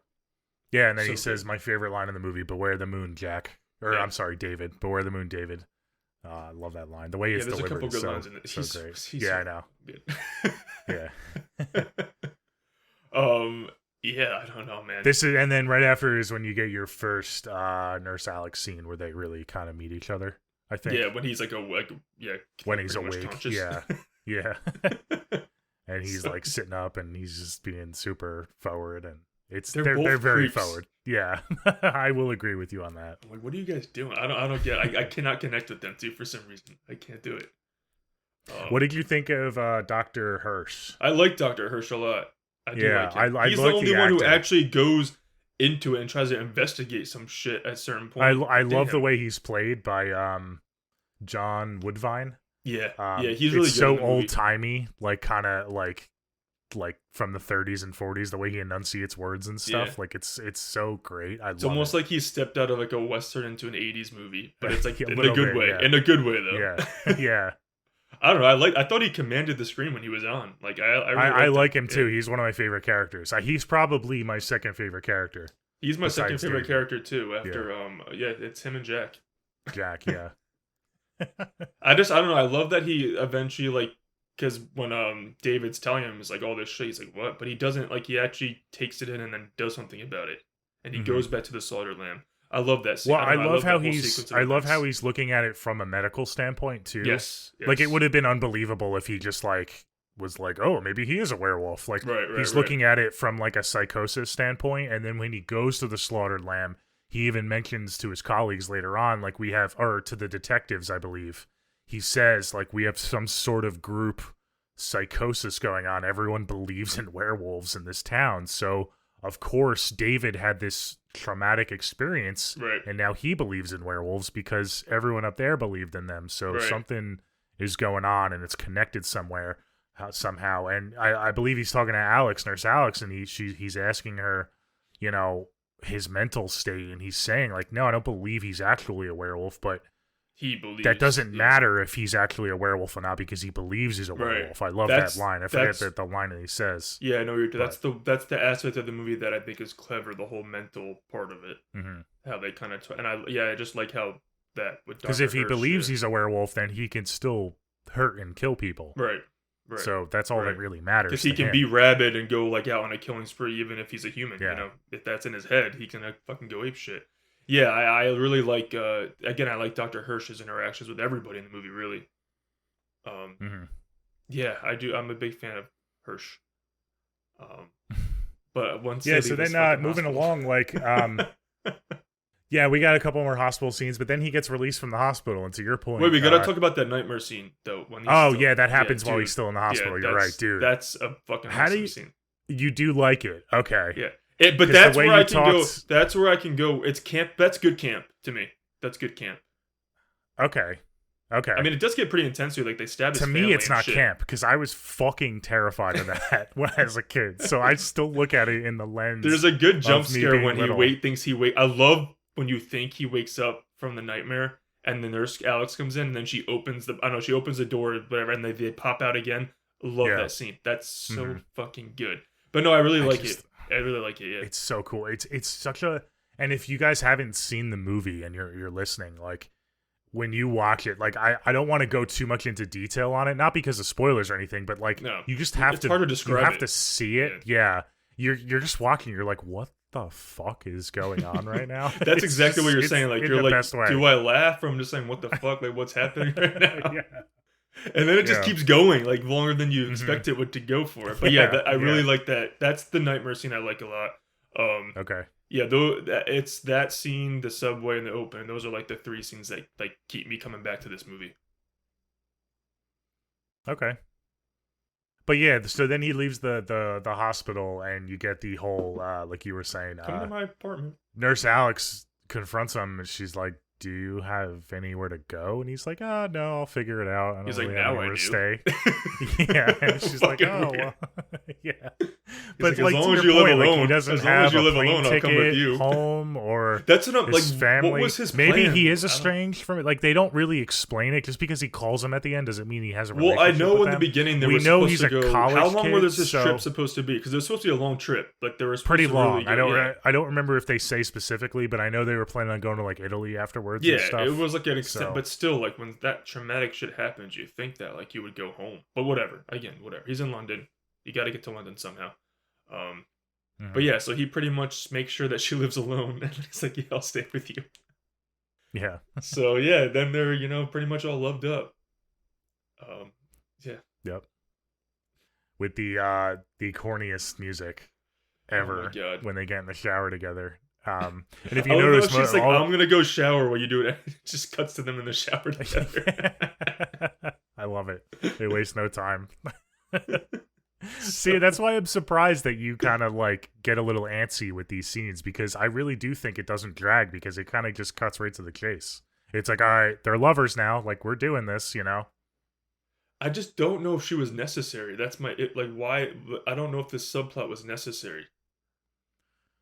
Yeah, and then So he says, good. my favorite line in the movie, beware the moon, Jack. Or, Yeah. I'm sorry, David. Beware the moon, David. I love that line. The way Yeah, it's there's a delivered couple is good so, lines in it. so great. He's Yeah, so I know. good. Yeah. um. Yeah, I don't know, man. And then right after is when you get your first Nurse Alex scene where they really kind of meet each other, I think. Yeah, when he's like When he's pretty much awake. conscious. Yeah. Yeah. And he's So- like sitting up and he's just being super forward, and They're both they're very creeps. forward. Yeah. I will agree with you on that. I'm like, what are you guys doing? I don't get. I cannot connect with them too for some reason. I can't do it. What did you think of Dr. Hirsch? I like Dr. Hirsch a lot. I do Yeah, like him. I He's the like only the one who acting. actually goes into it and tries to investigate some shit at a certain point. I love the Damn. way he's played by John Woodvine. Yeah, yeah, he's really it's good. so in the movie. old timey, like kind of like from the 30s and 40s. The way he enunciates words and stuff, Yeah. like it's so great. I It's love almost it. like he stepped out of like a western into an '80s movie, but it's like Yeah, a in a little good bit, way. yeah. In a good way, though. Yeah, yeah. I don't know. I thought he commanded the screen when he was on. Like I really I liked like him too. Yeah. He's one of my favorite characters. He's probably my second favorite character. He's my second besides favorite David. character too. After it's him and Jack. Jack. Yeah. I don't know. I love that he eventually like, because when David's telling him it's like all this shit, he's like what? But he doesn't like. He actually takes it in and then does something about it, and he Mhm. goes back to the slaughtered lamb. I love that scene. Well, I love how that whole he's sequence of I love events. how he's looking at it from a medical standpoint too. Yes, Like it yes. would have been unbelievable if he just like was like, oh, maybe he is a werewolf. Like Right, he's right. looking at it from like a psychosis standpoint, and then when he goes to the slaughtered lamb, he even mentions to his colleagues later on, like or to the detectives, I believe, he says like we have some sort of group psychosis going on. Everyone believes in werewolves in this town, so of course David had this traumatic experience, Right. and now he believes in werewolves because everyone up there believed in them. So Right. something is going on, and it's connected somewhere somehow. And I believe he's talking to Nurse Alex, and he's asking her, his mental state, and he's saying like, no, I don't believe he's actually a werewolf, but He believes that doesn't yeah. matter if he's actually a werewolf or not because he believes he's a Right. werewolf. I love That's- that line. I that's- forget the line that he says. Yeah, no, that's the aspect of the movie that I think is clever. The whole mental part of it, how they kind of and I just like how that with Because if he believes he's a werewolf, then he can still hurt and kill people. right. So that's all that Right. really matters. Because he to can him. be rabid and go like out on a killing spree, even if he's a human. Yeah. If that's in his head, he can fucking go ape shit. Yeah, I really like. Again, I like Dr. Hirsch's interactions with everybody in the movie. Really. Yeah, I do. I'm a big fan of Hirsch. But once Yeah, so then moving along, like, yeah, we got a couple more hospital scenes, but then he gets released from the hospital. And to your point, wait, we gotta talk about that nightmare scene though. When that happens while dude, he's still in the hospital. You're right, dude. That's a fucking How do awesome you- scene. You do like it, okay? Yeah, but 'Cause that's the way where I you can go. talked- That's where I can go. It's camp. That's good camp to me. That's good camp. Okay. Okay. I mean, it does get pretty intense here. Like they stab his To family me, it's and not shit. camp because I was fucking terrified of that when I was a kid. So I still look at it in the lens. There's a good jump of me scare being when little. I love when you think he wakes up from the nightmare, and then nurse Alex comes in, and then she opens the door, whatever, and they pop out again. Love Yeah. that scene. That's so fucking good. But no, I really like it. I really like it. Yeah. It's so cool. It's such a. And if you guys haven't seen the movie and you're listening, like when you watch it, like I don't want to go too much into detail on it, not because of spoilers or anything, but like you just have it's hard to describe. You have to see it. Yeah. You're just watching. You're like, what the fuck is going on right now? That's exactly what you're saying. Like you're like, do I laugh? Or I'm just saying, what the fuck? Like what's happening right now? Yeah. And then it just keeps going, like longer than you expect it would to go for it. But I really like that. That's the nightmare scene I like a lot. Okay. Yeah, though it's that scene, the subway, and the open. Those are like the three scenes that like keep me coming back to this movie. Okay. But yeah, so then he leaves the hospital, and you get the whole like you were saying. Come to my apartment. Nurse Alex confronts him, and she's like, "Do you have anywhere to go?" And he's like, "Oh no, I'll figure it out. I don't He's really like, have "Now I anywhere to do." stay." Yeah, and she's like, "Oh, well, yeah." But like, like, as to long as your you live point, like, alone, he doesn't as long as have you a live plane alone, I'll ticket come with you. home or That's enough. his Like, family. what was his Maybe plan? he is estranged from it. Like, they don't really explain it. Just because he calls him at the end doesn't mean he has a relationship. Well, I know with in them. the beginning they we were know supposed he's to a go. college How long kid, was this so trip supposed to be? Because it was supposed to be a long trip. Like there was pretty long. Really go, I don't remember if they say specifically, but I know they were planning on going to like Italy afterwards. Yeah, and stuff, it was like an extent, so. but still, like when that traumatic shit happens, you think that like you would go home. But whatever. Again, whatever. He's in London. You got to get to London somehow. But yeah, so he pretty much makes sure that she lives alone, and he's like, "Yeah, I'll stay with you." Yeah. So yeah, then they're pretty much all loved up. Yeah. Yep. With the corniest music ever. Oh my God. When they get in the shower together. And if I you notice, she's like, "I'm gonna go shower while you do it." It just cuts to them in the shower together. I love it. They waste no time. See, that's why I'm surprised that you kind of like get a little antsy with these scenes, because I really do think it doesn't drag, because it kind of just cuts right to the chase. It's like, all right, they're lovers now. Like, we're doing this, I just don't know if she was necessary. That's why I don't know if this subplot was necessary.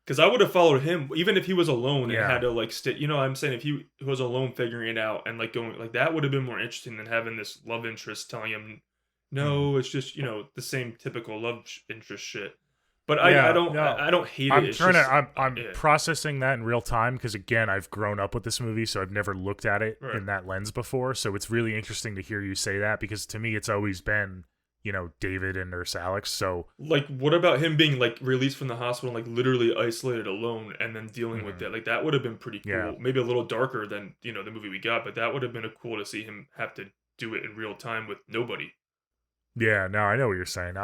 Because I would have followed him, even if he was alone and had to like stay. I'm saying if he was alone figuring it out and like going like that would have been more interesting than having this love interest telling him, no, it's just the same typical love interest shit. But I don't hate it. I'm processing that in real time, because again, I've grown up with this movie, so I've never looked at it in that lens before. So it's really interesting to hear you say that, because to me, it's always been David and Nurse Alex. So like, what about him being like released from the hospital, like literally isolated alone, and then dealing with that? Like that would have been pretty cool. Yeah. Maybe a little darker than the movie we got, but that would have been cool to see him have to do it in real time with nobody. Yeah, no, I know what you're saying.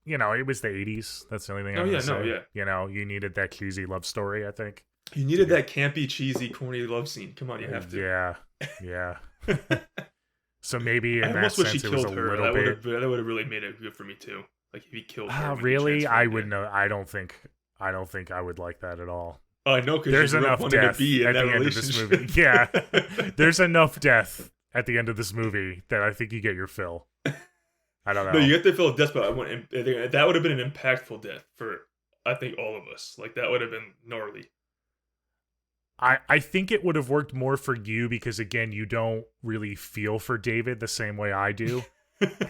It was the 80s. That's the only thing I'm gonna say. You needed that cheesy love story, I think. You needed that campy, cheesy, corny love scene. Come on, you have to. Yeah. So maybe in I that almost wish sense he it was killed a her. little bit. That would have really made it good for me too. Like if he killed her. Really? I would know. I don't think I would like that at all. Oh, I know, because there's enough death at the end of this movie. Yeah. There's enough death at the end of this movie that I think you get your fill. I don't know. No, you get the fill of death, but that would have been an impactful death for, I think, all of us. Like, that would have been gnarly. I think it would have worked more for you, because, again, you don't really feel for David the same way I do.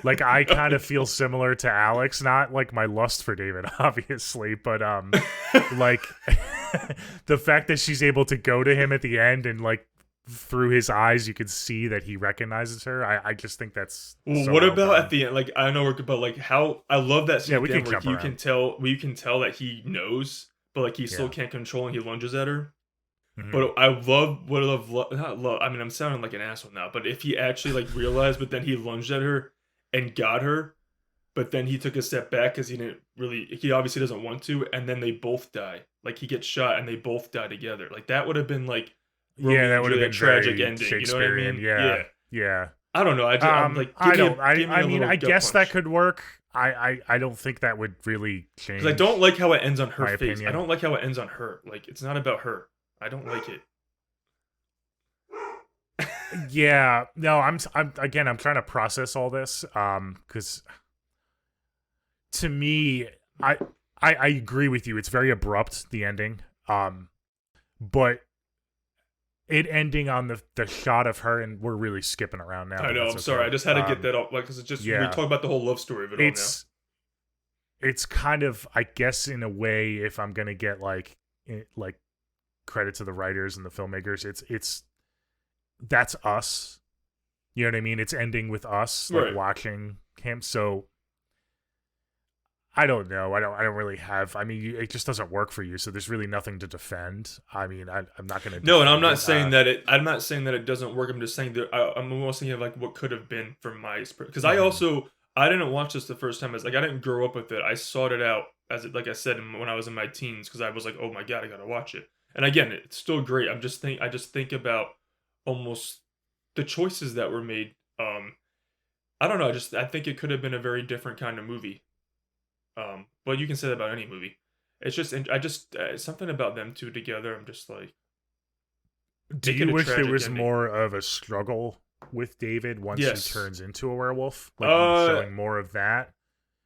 Like, I kind of feel similar to Alex. Not, like, my lust for David, obviously, but, like, the fact that she's able to go to him at the end and, like, through his eyes you can see that he recognizes her. I just think that's so what about at the end? Like, I know but like how I love that scene where you can tell that he knows, but like he still can't control, and he lunges at her. But I I mean, I'm sounding like an asshole now, but if he actually like realized, but then he lunged at her and got her, but then he took a step back because he obviously doesn't want to, and then they both die. Like, he gets shot and they both die together. Like, that would have been like that would have been a tragic ending. You know what I mean? Yeah. I don't know. I guess that could work. I don't think that would really change. Because I don't like how it ends on her face. Opinion. I don't like how it ends on her. Like, it's not about her. I don't like it. Yeah, no, I'm again, I'm trying to process all this, because to me, I, I agree with you. It's very abrupt, the ending, but it ending on the shot of her, and we're really skipping around now, I but know. that's I'm sorry. okay. I just had to get that off, like, because it's just we Yeah, talk about the whole love story of it all now. it's kind of, I guess, in a way, if I'm gonna get like credit to the writers and the filmmakers, it's that's us. You know what I mean? It's ending with us like Right. watching him. So I don't know. I don't really have. I mean, it just doesn't work for you. So there's really nothing to defend. I mean, I'm not going to No, and I'm defend not it. saying that it. I'm not saying that it doesn't work. I'm just saying that I'm almost thinking of like what could have been from my because Mhm. I didn't watch this the first time. As like I didn't grow up with it. I sought it out as it like I said when I was in my teens because I was like, oh my god, I gotta watch it. And again, it's still great. I just think about almost the choices that were made. I don't know. I think it could have been a very different kind of movie. But you can say that about any movie. It's just I just something about them two together. I'm just like Do make it you a wish there tragic was ending. more of a struggle with David once he Yes. turns into a werewolf? Like Uh, showing more of that?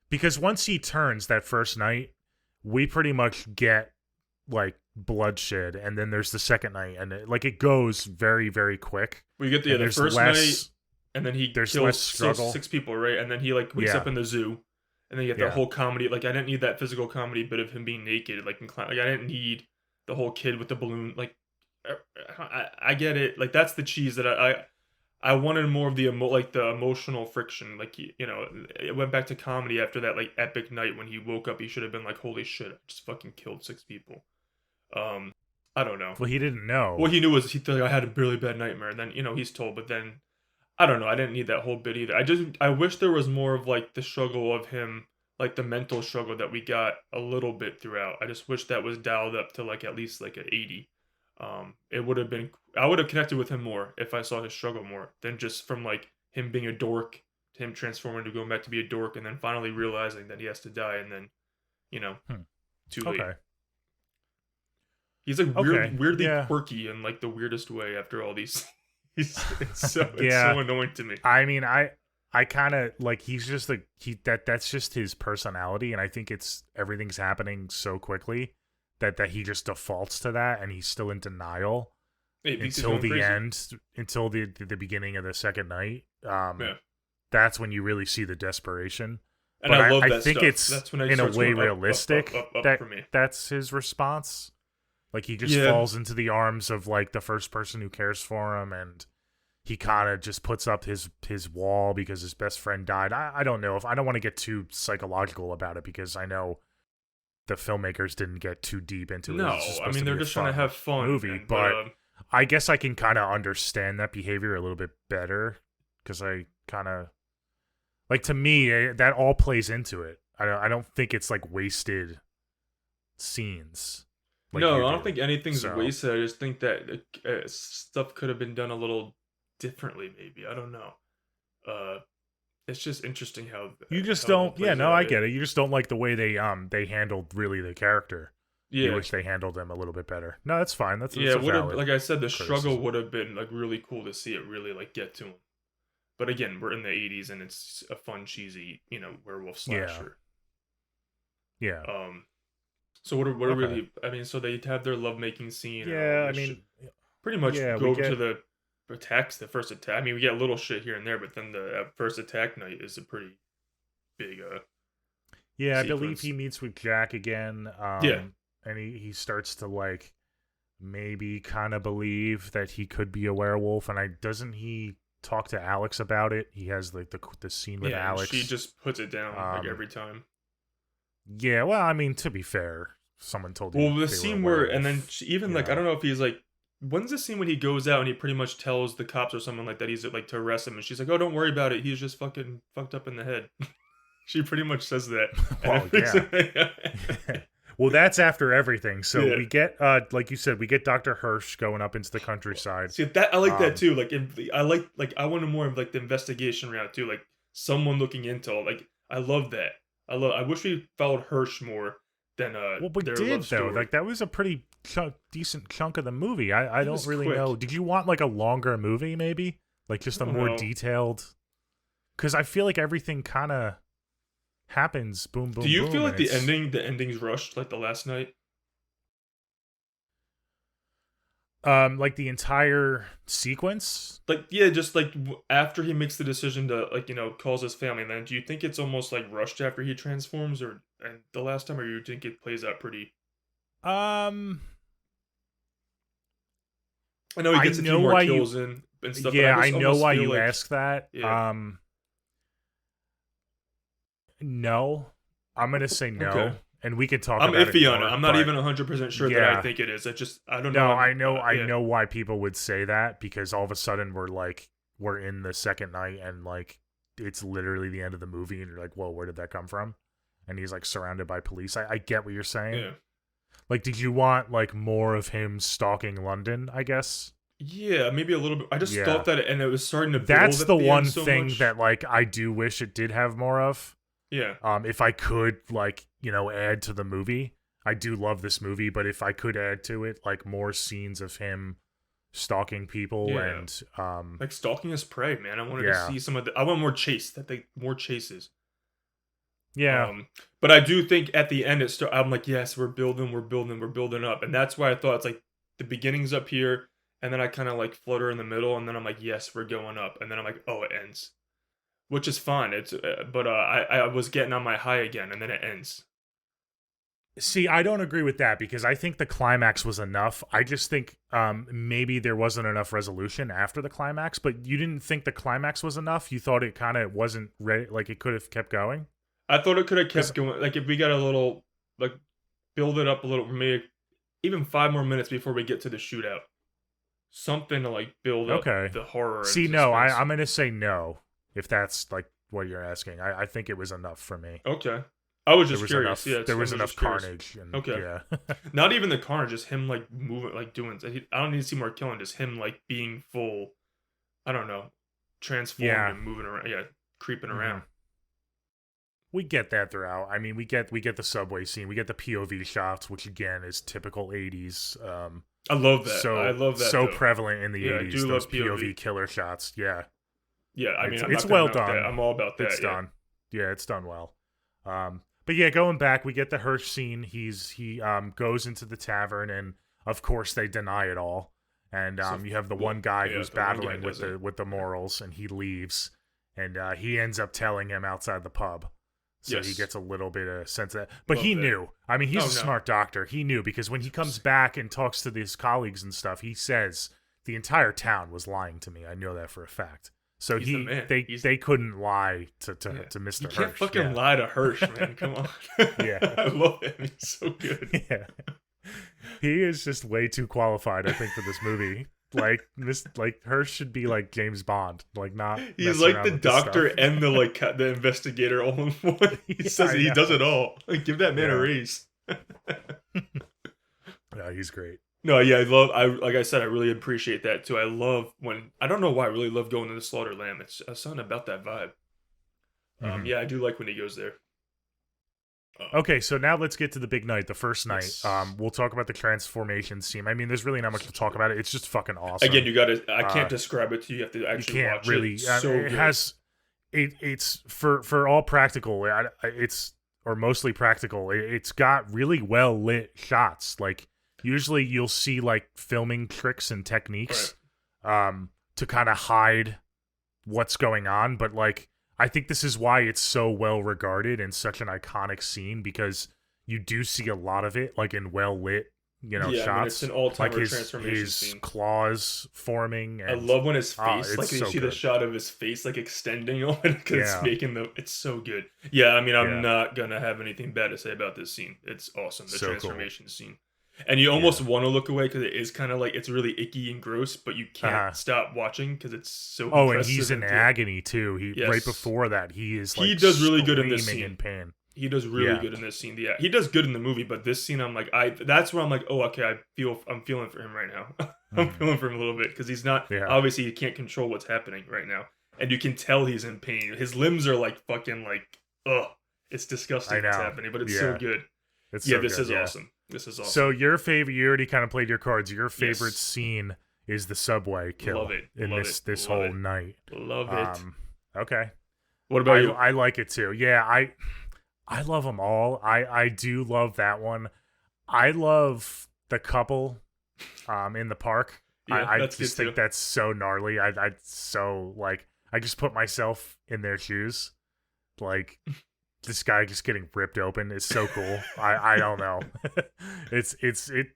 Because once he turns that first night, we pretty much get like bloodshed, and then there's the second night, and it goes very, very quick, we get and the first night, and then he there's less kills struggle. six people, right? And then he like wakes up Yeah, in the zoo, and then you get the yeah. whole comedy. Like I didn't need that physical comedy bit of him being naked, like in like I didn't need the whole kid with the balloon. Like I get it. Like that's the cheese that I wanted more of the like the emotional friction. Like you know, it went back to comedy after that like epic night when he woke up. He should have been like, "Holy shit! I just fucking killed six people." Um, I don't know. Well, he didn't What know. he knew was he thought like, I had a really bad nightmare. And then you know he's told, but then I don't know. I didn't need that whole bit either. I wish there was more of like the struggle of him, like the mental struggle that we got a little bit throughout. I just wish that was dialed up to like at least like an 80. It would have been I would have connected with him more if I saw his struggle more than just from like him being a dork to him transforming to going back to be a dork and then finally realizing that he has to die and then you know Hmm. too late. Okay. He's like Okay. weirdly Yeah. quirky in like the weirdest way after all these. It's Yeah. so annoying to me. I mean, I kind of like he's just like that's just his personality, and I think it's everything's happening so quickly that he just defaults to that, and he's still in denial He thinks he's until going the crazy. end, until the beginning of the second night. Yeah, That's when you really see the desperation. and But I love I that think stuff. it's That's when it in a starts way going up, up, up, realistic up, up that for me. that's his response. Like he just Yeah, falls into the arms of like the first person who cares for him, and he kind of just puts up his wall because his best friend died. I don't know if I don't want to get too psychological about it because I know the filmmakers didn't get too deep into it. no, It's just I supposed mean to be they're a just trying to fun have fun, movie, man. But but I guess I can kind of understand that behavior a little bit better because I kind of like to me that all plays into it. I don't think it's like wasted scenes like you no, I don't do. think anything's So wasted. I just think that stuff could have been done a little differently. Maybe I don't know. Uh, it's just interesting you just how it all don't. Yeah, plays no, out. I Yeah, get it. You just don't like the way they handled really the character. You yeah, wish they handled him a little bit better. No, that's fine. That's yeah. a Would have valid like I said, the struggle criticism. would have been like really cool to see it really like get to him. But again, we're in the 80s and it's a fun, cheesy, you know, werewolf Yeah, slasher. yeah. Um, so what are Okay. really? I mean, so they have their lovemaking scene and all Yeah, I this shit. mean, Pretty much yeah, we go to get. the attacks. The first attack. I mean, we get a little shit here and there, but then the first attack night is a pretty big Yeah, I believe sequence. he meets with Jack again. Yeah, And he starts to like maybe kind of believe that he could be a werewolf, and I doesn't he talk to Alex about it? He has like the scene with yeah, and she Alex. just puts it down like Um, every time. yeah, well, I mean, to be fair, someone told you Well, the they were a scene where and then werewolf, even you like I know. don't know if he's like when's the scene when he goes out and he pretty much tells the cops or someone like that he's like to arrest him and she's like, "Oh, don't worry about it. He's just fucking fucked up in the head." She pretty much says that, and Well, yeah. Well, that's after everything. So yeah. we get, like you said, we get Dr. Hirsch going up into the countryside. See that I like that Um, too. Like I wanted more of like the investigation route too. Like someone looking into it. Like I love that. I wish we followed Hirsch more than well, we their love did though. story. Like that was a pretty decent chunk of the movie. I It don't was really quick. know. Did you want like a longer movie, maybe? Like just I a don't more know. detailed? Because I feel like everything kind of happens boom, Do boom, you feel boom, like and it's the ending's rushed like the last night? like the entire sequence. Like yeah, just like after he makes the decision to like calls his family, and then do you think it's almost like rushed after he transforms, or and the last time, or you think it plays out pretty? Um, I know he I gets a few know more why you. kills in and stuff, but I Yeah, I just know almost why feel you like ask that. yeah. No, I'm gonna say Okay. no, and we can talk I'm about it iffy on it. more. I'm not But even 100% sure that I yeah, think it is. I don't know. no, I'm I yeah. know why people would say that because all of a sudden we're in the second night and like it's literally the end of the movie and you're like, whoa, where did that come from? And he's like surrounded by police. I get what you're saying. Yeah. Like, did you want like more of him stalking London? I guess. Yeah, maybe a little bit. I just Yeah, thought that and it was starting to build that's at the the end one so thing much. that like I do wish it did have more of. Yeah. If I could like add to the movie, I do love this movie, but if I could add to it like more scenes of him stalking people Yeah. and Like stalking his prey, man. I wanted to yeah, see some of the I want more chase, more chases. yeah. Um, but I do think at the end I'm like, yes, we're building, we're building up. And that's why I thought it's like the beginning's up here, and then I kind of like flutter in the middle, and then I'm like, yes, we're going up. And then I'm like, oh, it ends. Which is fine. I was getting on my high again, and then it ends. See, I don't agree with that because I think the climax was enough. I just think maybe there wasn't enough resolution after the climax, but you didn't think the climax was enough? You thought it kind of wasn't ready, like it could have kept going? I thought it could have Because kept going. Like if we got a little like build it up a little, maybe even 5 more minutes before we get to the shootout. Something to like build up okay. the horror and See, no, suspense. I'm gonna say no if that's like what you're asking. I think it was enough for me. Okay. I was just curious. Yeah, There I was was enough just curious. carnage and Okay. yeah. Not even the carnage, just him like moving, like doing. I don't need to see more killing. Just him like being full. I don't know, transformed Yeah. and moving around. Yeah, creeping hmm around. We get that throughout. I mean, we get the subway scene. We get the POV shots, which again is typical 80s. I love that. I So love that so though. prevalent in the Yeah, I 80s, do those love POV POV. killer shots. Yeah. Yeah, I mean, I'm It's not gonna well knock that. done. I'm all about It's that. Yeah. done. Yeah, it's done well. But yeah, going back, we get the Hirsch scene. He goes into the tavern, and of course they deny it all. And So, you have the well, one guy yeah, who's the one guy battling with does it. the morals, and he leaves, and he ends up telling him outside the pub. So he Yes. gets a little bit of sense of that. But Love he that. knew. I mean, he's Oh a no. smart doctor. He knew because when he comes back and talks to his colleagues and stuff, he says the entire town was lying to me. I know that for a fact. So He's the man. they couldn't lie to Yeah. Mr. You can't Hirsch. fucking Yeah. lie to Hirsch, man. Come on. Yeah. I love him. He's so good. Yeah. He is just way too qualified, I think, for this movie. Like Hirsch should be like James Bond, like not. He's messing like around the with this doctor stuff. and the investigator all in one. He Yeah, says I he does know. it all. Like, give that man a Yeah. raise. No, he's great. No, yeah, I like I said, I really appreciate that too. I love when I don't know why I really love going to the Slaughter Lamb. It's something about that vibe. Mhm. Yeah, I do like when he goes there. Okay, so now let's get to the big night, the first night. Yes. We'll talk about the transformation scene. I mean, there's really not much to talk about it. It's just fucking awesome. Again, you gotta. I can't Uh, describe it to you. You have to you actually can't watch really. it. It's so it good. has. It's for all practical. It's or mostly practical. It's got really well lit shots. Like usually you'll see like filming tricks and techniques, to kind of hide what's going on. But like I think this is why it's so well regarded and such an iconic scene because you do see a lot of it like in well lit, Yeah, I mean, shots. it's an all-timer Like transformation his scene. claws forming. And I love when his face, it's like you so see the good. shot of his face, like extending on it because it's Yeah. making it's so good. Yeah, I mean, I'm Yeah. not gonna have anything bad to say about this scene. It's awesome, the So cool. transformation scene, and you almost want to look away because it is kind of like it's really icky and gross, but you can't stop watching because it's so. Oh, and impressive he's in and agony too. He Yes. Right before that, he is like He does really good in this screaming scene. in pain. He does really Yeah. good in this scene. Yeah, he does good in the movie, but this scene, I'm like, that's where I'm like, oh, okay, I'm feeling for him right now. I'm Mhm. feeling for him a little bit because he's not Yeah. obviously he can't control what's happening right now, and you can tell he's in pain. His limbs are like fucking like, ugh, it's disgusting I what's know. happening, but it's so Yeah. good. It's Yeah, so this good, is yeah. awesome. This is awesome. So your favorite, you already kind of played your cards. Your favorite Yes. scene is the subway kill Love it. in Love this love whole night. Love it. Okay. What about you? I like it too. Yeah, I love them all. I do love that one. I love the couple in the park. Yeah, I that's just good think too. that's so gnarly. I so like I just put myself in their shoes. Like this guy just getting ripped open is so cool. I don't know.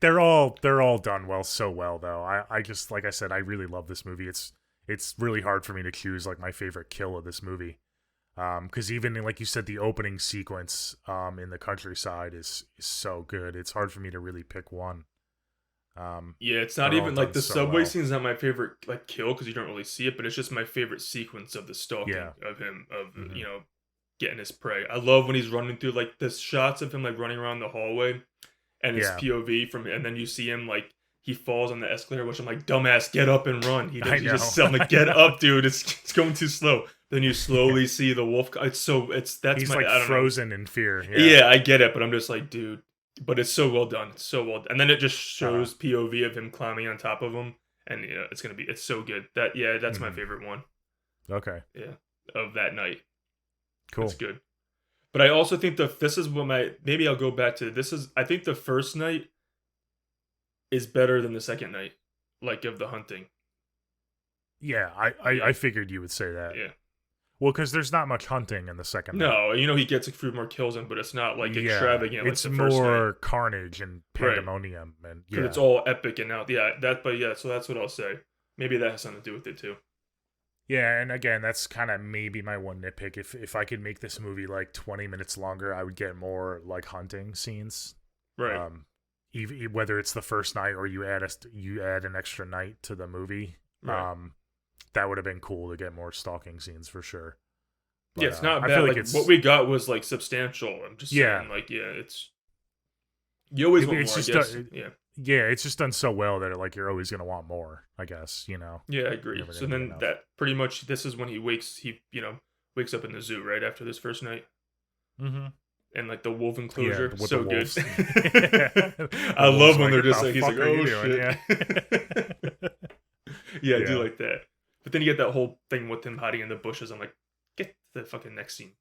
They're all done so well though. I just like I said, I really love this movie. It's really hard for me to choose like my favorite kill of this movie. Because even like you said, the opening sequence in the countryside is so good. It's hard for me to really pick one. Yeah, it's not They're all even like done the so subway well. scene is not my favorite like kill because you don't really see it, but it's just my favorite sequence of the Yeah. stalking of him Hmm. getting his prey. I love when he's running through like the shots of him like running around the hallway and it's Yeah. POV from and then you see him like he falls on the escalator, which I'm like, dumbass, get up and run. I He know. just I'm like, get up, dude. It's going too slow. Then you slowly see the wolf. It's that's He's my like I don't know. frozen in fear. Yeah. Yeah, I get it, but I'm just like, dude. But it's so well done. It's so well done. And then it just Uh, shows POV of him climbing on top of him, and yeah, it's so good. That's my mhm. favorite one. Okay. Yeah, of that night. Cool. That's good. But I also think this is what my maybe I'll go back to this is I think the first night is better than the second night, like of the hunting. Yeah, Yeah, I figured you would say that. yeah. Well, because there's not much hunting in the second night. No, he gets a few more kills in, but it's not like Yeah, extravagant like it's the first night, more carnage and right? pandemonium, and Because it's yeah, all epic and out. Yeah, that. But yeah, so that's what I'll say. Maybe that has something to do with it too. yeah. And again, that's kind of maybe my one nitpick. If I could make this movie like 20 minutes longer, I would get more like hunting scenes. Right. Um, even whether it's the first night or you add an extra night to the movie. Right. That would have been cool to get more stalking scenes for sure. Yeah, But it's not I feel bad. like Like what it's we got was like substantial. I'm just yeah, saying, like, yeah, it's you always want it's more, I just guess. Yeah. yeah, it's just done so well that like you're always gonna want more. I guess Yeah, I you're agree. never So gonna get then enough. that pretty much this is when he wakes up in the zoo right after this first night. Mm-hmm. And like the wolf Yeah, enclosure, with the so good. wolves. The I wolves love are when like, they're "What just the like he's fuck like, are you oh doing?" shit. Yeah, Yeah, I do yeah. like that. But then you get that whole thing with him hiding in the bushes. I'm like, get to the fucking next scene.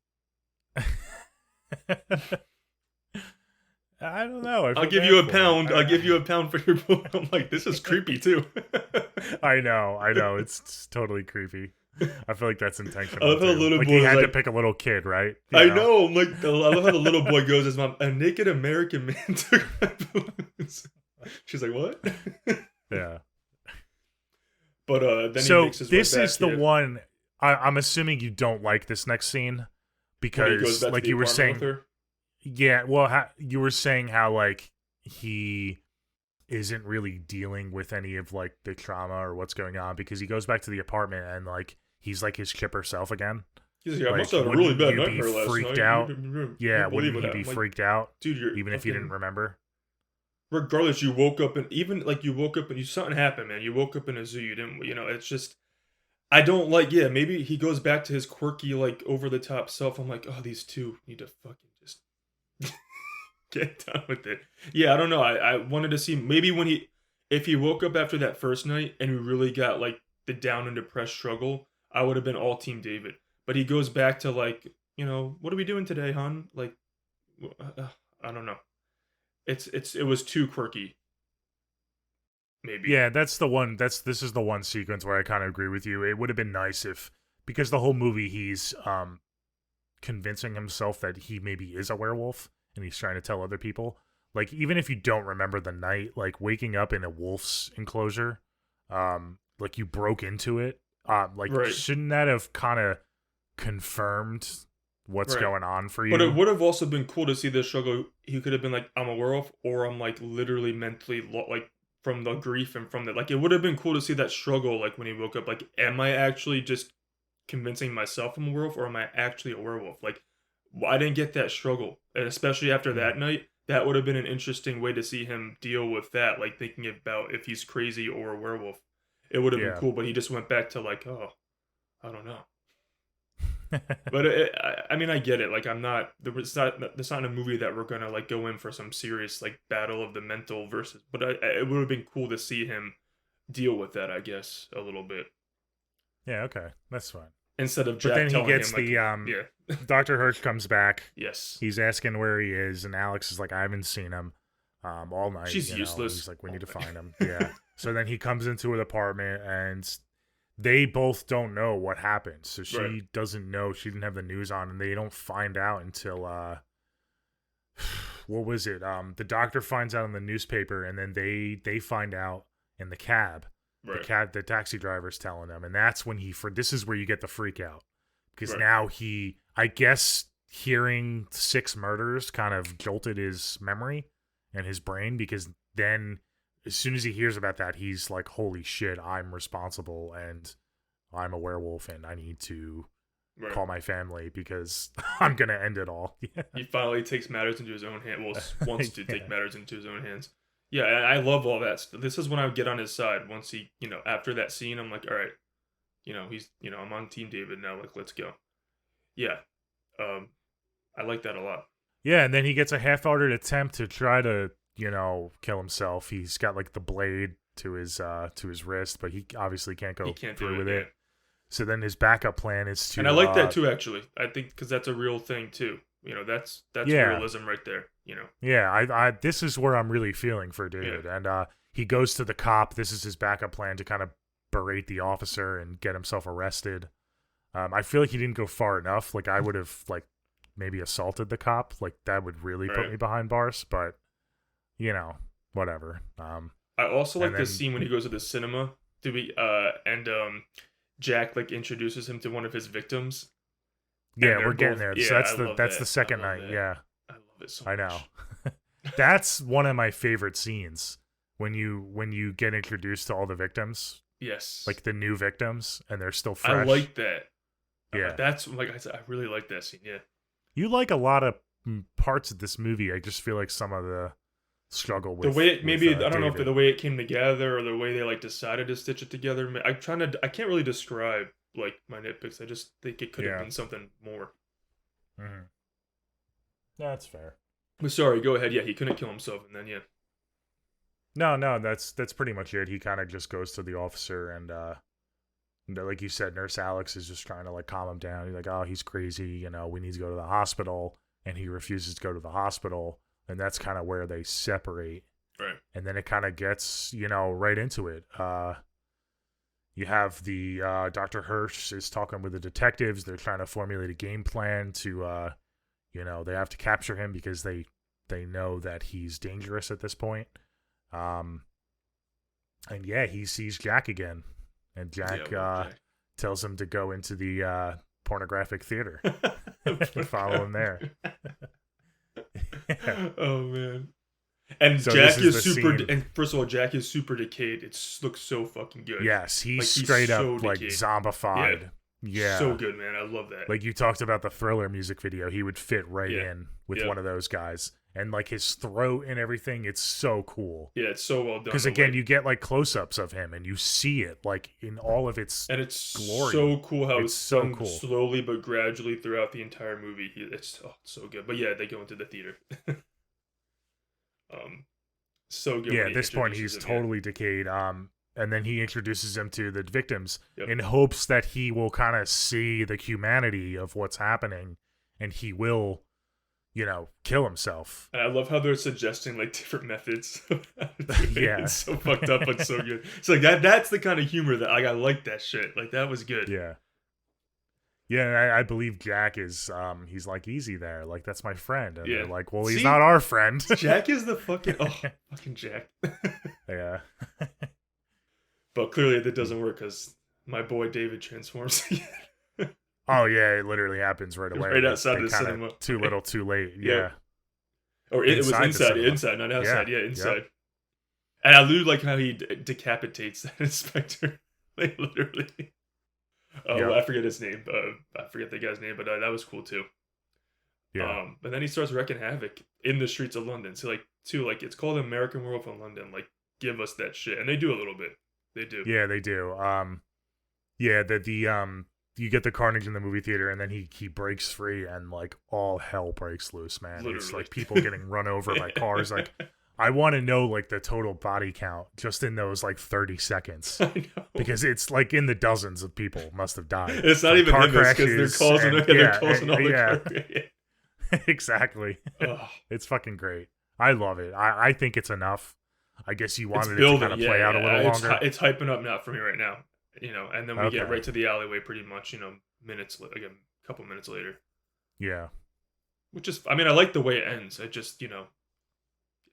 I don't know. I I'll feel give bad you a for him. pound. I'll give you a pound for your boy. I'm like, this is creepy too. I know. It's totally creepy. I feel like that's I intentional love how the too. little Like boy he is had to like, pick a little kid, right? I know. I'm like, I love how the little boy goes, his mom, a naked American man took my balloons. She's like, what? Yeah. But then he So makes his way this back is the here one. I'm assuming you don't like this next scene when he goes because, back to like the you were apartment with saying, her. yeah. Well, you were saying how like he isn't really dealing with any of like the trauma or what's going on because he goes back to the apartment and like he's like his chipper self again. He's like, I must Like, have had a really wouldn't bad you be nightmare last freaked night. out? You Yeah, won't believe wouldn't what he happened. be I'm like, freaked out dude, you're even if he didn't fucking. remember? Regardless, you woke up and even like you woke up and you something happened, man. You woke up in a zoo. You didn't. It's just. I don't like. Yeah, maybe he goes back to his quirky, like over the top self. I'm like, oh, these two need to fucking just get done with it. Yeah, I don't know. I wanted to see maybe if he woke up after that first night and we really got like the down and depressed struggle, I would have been all Team David. But he goes back to like, what are we doing today, hon? Like, I don't know. It was too quirky. Maybe. Yeah, that's the one. This is the one sequence where I kind of agree with you. It would have been nice if because the whole movie he's convincing himself that he maybe is a werewolf and he's trying to tell other people. Like even if you don't remember the night, like waking up in a wolf's enclosure, like you broke into it, like Right. shouldn't that have kind of confirmed what's Right. going on for But it you? would have also been cool to see this struggle. He could have been like, I'm a werewolf, or I'm like literally mentally like from the grief and from the like. It would have been cool to see that struggle, like when he woke up. Like, am I actually just convincing myself I'm a werewolf, or am I actually a werewolf? Like, I didn't get that struggle, and especially after Mm, that night, that would have been an interesting way to see him deal with that. Like thinking about if he's crazy or a werewolf. It would have been yeah. cool, but he just went back to like, oh, I don't know. But I mean, I get it. Like, I'm not. It's not a movie that we're gonna like go in for some serious like battle of the mental versus. But it would have been cool to see him deal with that, I guess, a little bit Yeah, okay, that's fine. instead of But Jack then he telling gets him like, the yeah, Dr. Hirsch comes back. yes, He's asking where he is, and Alex is like, I haven't seen him all night. she's You know, useless. he's like, we Oh need to my find him. God. Yeah. So then he comes into an apartment, and they both don't know what happened. So she Right. doesn't know. She didn't have the news on, and they don't find out until what was it? The doctor finds out in the newspaper, and then they find out in the cab. Right. The taxi driver's telling them, and that's when this is where you get the freak out, because Right. now I guess hearing 6 murders kind of jolted his memory and his brain, because then as soon as he hears about that, he's like, holy shit, I'm responsible, and I'm a werewolf, and I need to Right. call my family because I'm gonna end it all. He finally takes matters into his own hand. Well, wants to take Yeah. matters into his own hands. Yeah, and I love all that stuff. This is when I would get on his side. Once he, after that scene, I'm like, all right, he's, I'm on Team David now. Like, let's go. Yeah, I like that a lot. Yeah, and then he gets a half-hearted attempt to try to, kill himself. He's got like the blade to his wrist, but he obviously can't go He can't do through with it. it. So then his backup plan is to, And I like that too, actually. I think because that's a real thing too. That's Yeah. realism right there. Yeah, I this is where I'm really feeling for David. Yeah. And he goes to the cop. This is his backup plan to kind of berate the officer and get himself arrested. I feel like he didn't go far enough. Like, I would have like maybe assaulted the cop. Like, that would really put Right. me behind bars. But whatever. I also And like the then- scene when he goes to the cinema. And Jack like introduces him to one of his victims. Yeah, they're we're getting both- there. yeah, So that's I the love that's that. the second I love night. that. Yeah, I love it so I much. know. That's one of my favorite scenes when you get introduced to all the victims, Yes. like the new victims, and they're still fresh. I like that. Yeah. That's like I said, I really like that scene. Yeah. You like a lot of parts of this movie. I just feel like some of the struggle with The way it maybe I don't know if David. the way it came together or the way they like decided to stitch it together. I can't really describe like my nitpicks. I just think it could have Yeah. been something more. Mhm. That's fair. But sorry, go ahead. Yeah, he couldn't kill himself, and then yeah. No, that's pretty much it. He kind of just goes to the officer, and like you said, Nurse Alex is just trying to like calm him down. He's like, oh, he's crazy, we need to go to the hospital, and he refuses to go to the hospital, and that's kind of where they separate. Right. And then it kind of gets right into it. You have the Dr. Hirsch is talking with the detectives. They're trying to formulate a game plan to they have to capture him because they know that he's dangerous at this point. And yeah, he sees Jack again, and Jack tells him to go into the pornographic theater and follow him there. Yeah. Oh man. And So Jack this is is the super. scene. And first of all, Jack is super decayed. It looks so fucking good. Yes, he's Like, he's straight so up like decayed. zombified. Yeah. So good, man. I love that. Like you talked about the Thriller music video, he would fit right Yeah. in with Yeah. one of those guys. And like his throat and everything, it's so cool. Yeah, it's so well done. Because the again, way- you get like close-ups of him, and you see it like in all of its. and it's glory. so cool how It's it's so done cool. slowly but gradually throughout the entire movie. It's so good. But yeah, they go into the theater. So good. Yeah, when at he this point, he's introduces him, totally decayed. And then he introduces them to the victims Yep. in hopes that he will kind of see the humanity of what's happening, and he will, kill himself. And I love how they're suggesting like different methods. Yeah. It's so fucked up but so good. It's like that's the kind of humor that I like that shit. Like that was good. Yeah. Yeah, and I believe Jack is, he's like, easy there. Like, that's my friend. And Yeah. they're like, well, he's See? not our friend. Jack is the fucking fucking Jack. Yeah. But clearly that doesn't work because my boy David transforms. Oh, yeah, it literally happens right away. Right outside They the kinda cinema. Too little, too late. Yeah. Yeah. Or it was Inside the cinema. inside, not outside. Yeah, Yeah, yep. inside. And I do like how he decapitates that inspector. Like literally. Oh, Yep. I forget his name. I forget the guy's name, but that was cool too. Yeah. But then he starts wreaking havoc in the streets of London. So like it's called American Werewolf in London. Like give us that shit, and they do a little bit. They do. Yeah, they do. Yeah, you get the carnage in the movie theater, and then he breaks free, and like all hell breaks loose, man. Literally. It's like people getting run over by cars. Like, I want to know like the total body count just in those like 30 seconds, I know. because it's like in the dozens of people must have died. It's not from even car him, because they're crashes causing, and- they're causing all the yeah, car. exactly. Ugh. It's fucking great. I love it. I think it's enough. I guess you It's wanted it to building, kind of play out a little longer. It's hyping up now for me right now, and then we get Okay. right to the alleyway pretty much, again, a couple minutes later. Yeah. Which is, I mean, I like the way it ends. I just,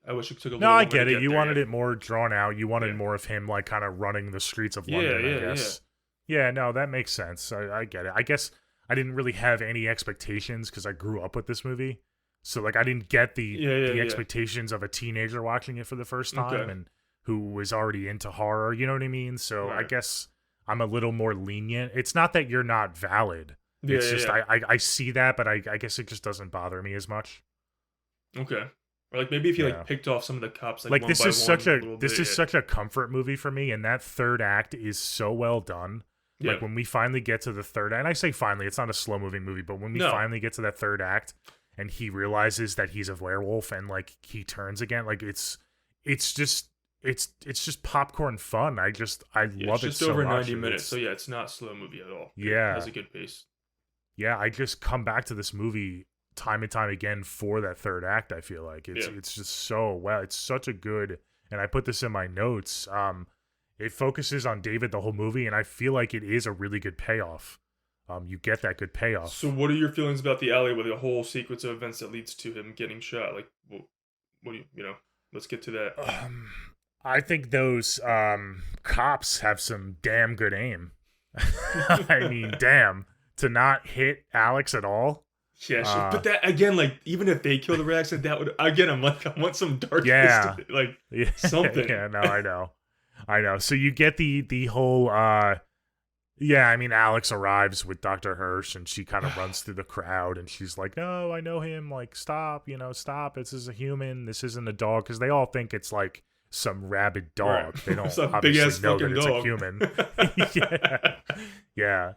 I wish it took a little No, I longer get to it. You there, wanted yeah. it more drawn out. You wanted Yeah. more of him like kind of running the streets of Yeah, London, yeah, I guess. Yeah, no, that makes sense. I get it. I guess I didn't really have any expectations because I grew up with this movie. So like I didn't get the expectations of a teenager watching it for the first time Okay. and who was already into horror, you know what I mean? So I Right. guess I'm a little more lenient. It's not that you're not valid. Yeah, It's yeah, just yeah. I see that, but I guess it just doesn't bother me as much. Okay. Or like maybe if you Yeah. like picked off some of the cops Like one this by is one such a a little this bit, is such a comfort movie for me, and that third act is so well done. yeah. Like when we finally get to the third act, and I say finally, it's not a slow moving movie, but when we No. finally get to that third act and he realizes that he's a werewolf and like he turns again, like it's just popcorn fun. I Yeah, love it's it just so over much. 90 minutes, It's- so yeah, it's not a slow movie at all. Yeah. It has a good pace. yeah, I just come back to this movie time and time again for that third act. I feel like it's Yeah. it's just so well. It's such a good, and I put this in my notes. It focuses on David the whole movie, and I feel like it is a really good payoff. You get that good payoff. So what are your feelings about the alleyway, the whole sequence of events that leads to him getting shot? Like, what do let's get to that. I think those cops have some damn good aim. I mean, damn, to not hit Alex at all. Yeah, but that again, like even if they kill the red accent, that would again. I'm like, I want some dark, Yeah. like Yeah, something. Yeah, no, I know. So you get the whole yeah, I mean Alex arrives with Dr. Hirsch and she kind of runs through the crowd and she's like, "No, I know him. Like, stop, stop. This is a human. This isn't a dog." Because they all think it's like some rabid dog. Right. They don't Some obviously big-ass know that fucking it's dog. a human. Yeah.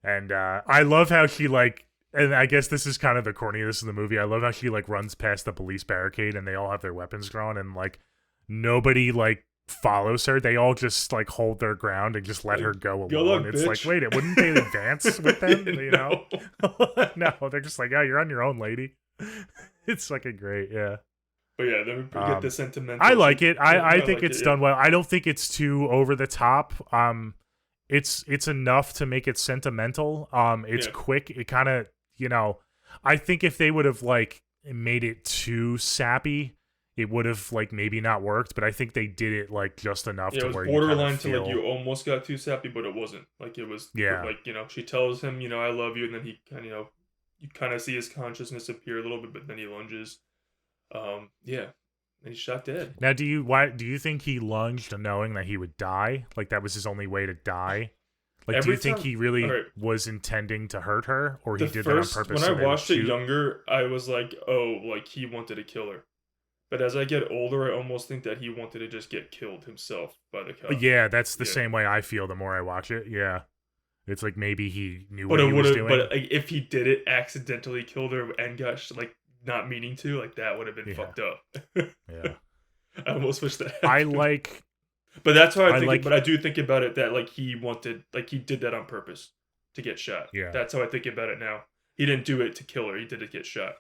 And I love how she like, and I guess this is kind of the corniness of the movie. I love how she like runs past the police barricade and they all have their weapons drawn and like nobody like follows her. They all just like hold their ground and just let her go Go alone. on, It's bitch. like, wait, wouldn't they advance with them? No. No, they're just like, yeah, you're on your own, lady. It's fucking great, yeah. But yeah, then we get the sentimental. I like it. I think like it's it, done well. I don't think it's too over the top. It's enough to make it sentimental. It's Yeah. quick. It kind of, I think if they would have like made it too sappy, it would have like maybe not worked. But I think they did it like just enough Yeah, to it was where borderline you to like you almost got too sappy, but it wasn't. Like it was, Yeah. like she tells him, I love you, and then he kind of, you kind of see his consciousness appear a little bit, but then he lunges. Yeah, and he's shot dead. Now, do you think he lunged knowing that he would die? Like that was his only way to die? Like, do Every you think time- he really alright. was intending to hurt her, or he The did first, that on purpose? when so I they would watched it shoot? younger, I was like, oh, like he wanted to kill her. But as I get older, I almost think that he wanted to just get killed himself by the cop. Yeah, that's the Yeah. same way I feel the more I watch it. Yeah. It's like maybe he knew But what it he would was have. doing. But like, if he did it, accidentally killed her and got like not meaning to, like that would have been Yeah. fucked up. Yeah. I almost wish that. I happened. like But that's how I think. like- But I do think about it that like he wanted, like he did that on purpose to get shot. Yeah. That's how I think about it now. He didn't do it to kill her. He did it to get shot.